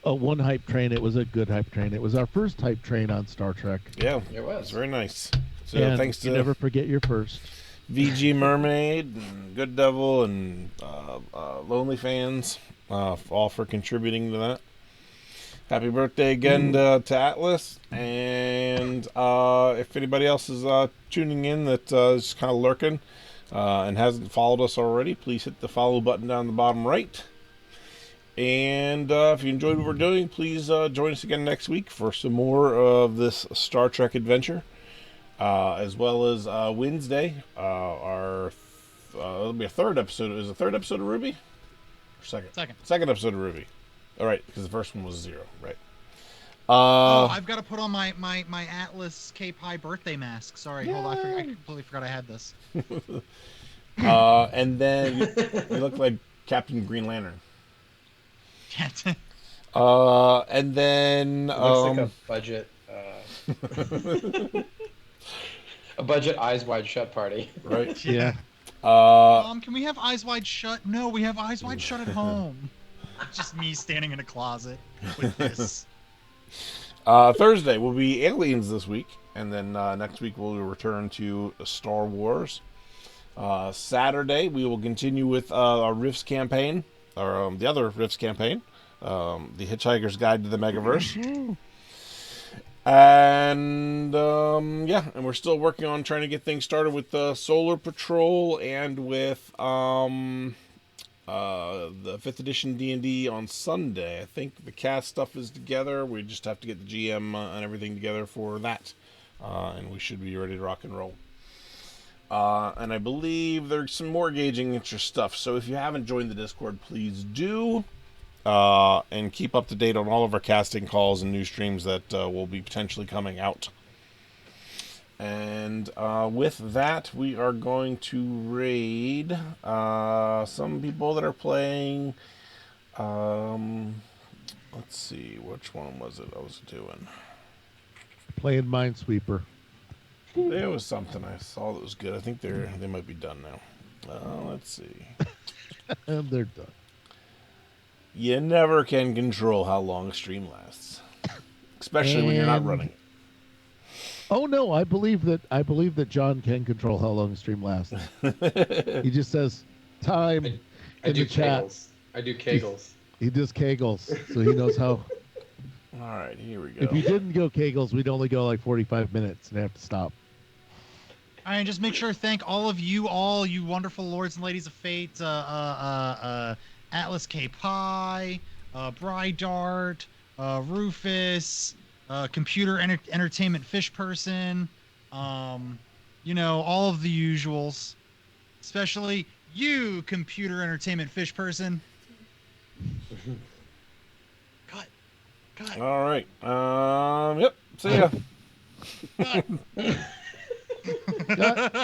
one hype train, it was a good hype train. It was our first hype train on Star Trek. Yeah, It was. very nice. So And thanks to you never forget your first. VG Mermaid, and Good Devil, and Lonely Fans, all for contributing to that. Happy birthday again to Atlas. And if anybody else is tuning in that is kind of lurking and hasn't followed us already, please hit the follow button down the bottom right. And if you enjoyed what we're doing, please join us again next week for some more of this Star Trek adventure. As well as Wednesday, it'll be a third episode. Is the third episode of Ruby? Or second? Second episode of Ruby. All right, because the first one was 0, right? I've got to put on my Atlas Cape High birthday mask. Sorry, hold on. I completely forgot I had this. And then you look like Captain Green Lantern. And then It looks like a budget. A budget Eyes Wide Shut party. Right? Yeah. Can we have Eyes Wide Shut? No, we have Eyes Wide Shut at home. Just me standing in a closet with this. Thursday will be Aliens this week, and then next week we'll return to Star Wars. Saturday we will continue with our Rifts campaign, or the other Rifts campaign, The Hitchhiker's Guide to the Megaverse. And and we're still working on trying to get things started with Solar Patrol and with the 5th edition D&D on Sunday. I think the cast stuff is together. We just have to get the GM and everything together for that, and we should be ready to rock and roll. And I believe there's some more engaging interest stuff. So if you haven't joined the Discord, please do. And keep up to date on all of our casting calls and new streams that will be potentially coming out. And with that, we are going to raid some people that are playing. Let's see, which one was it I was doing? Playing Minesweeper. There was something I saw that was good. I think they might be done now. Let's see. And they're done. You never can control how long a stream lasts, especially when you're not running. Oh no, I believe that John can control how long a stream lasts. He just says time in the chat. I do kegels. He does kegels, so he knows how. All right, here we go. If you didn't go kegels, we'd only go like 45 minutes and have to stop. All right, just make sure to thank all you wonderful lords and ladies of fate, Atlas Cape High, Brydart, Rufus, Computer Entertainment Fish Person, all of the usuals, especially you, Computer Entertainment Fish Person. Cut. All right. Yep. See ya. Cut.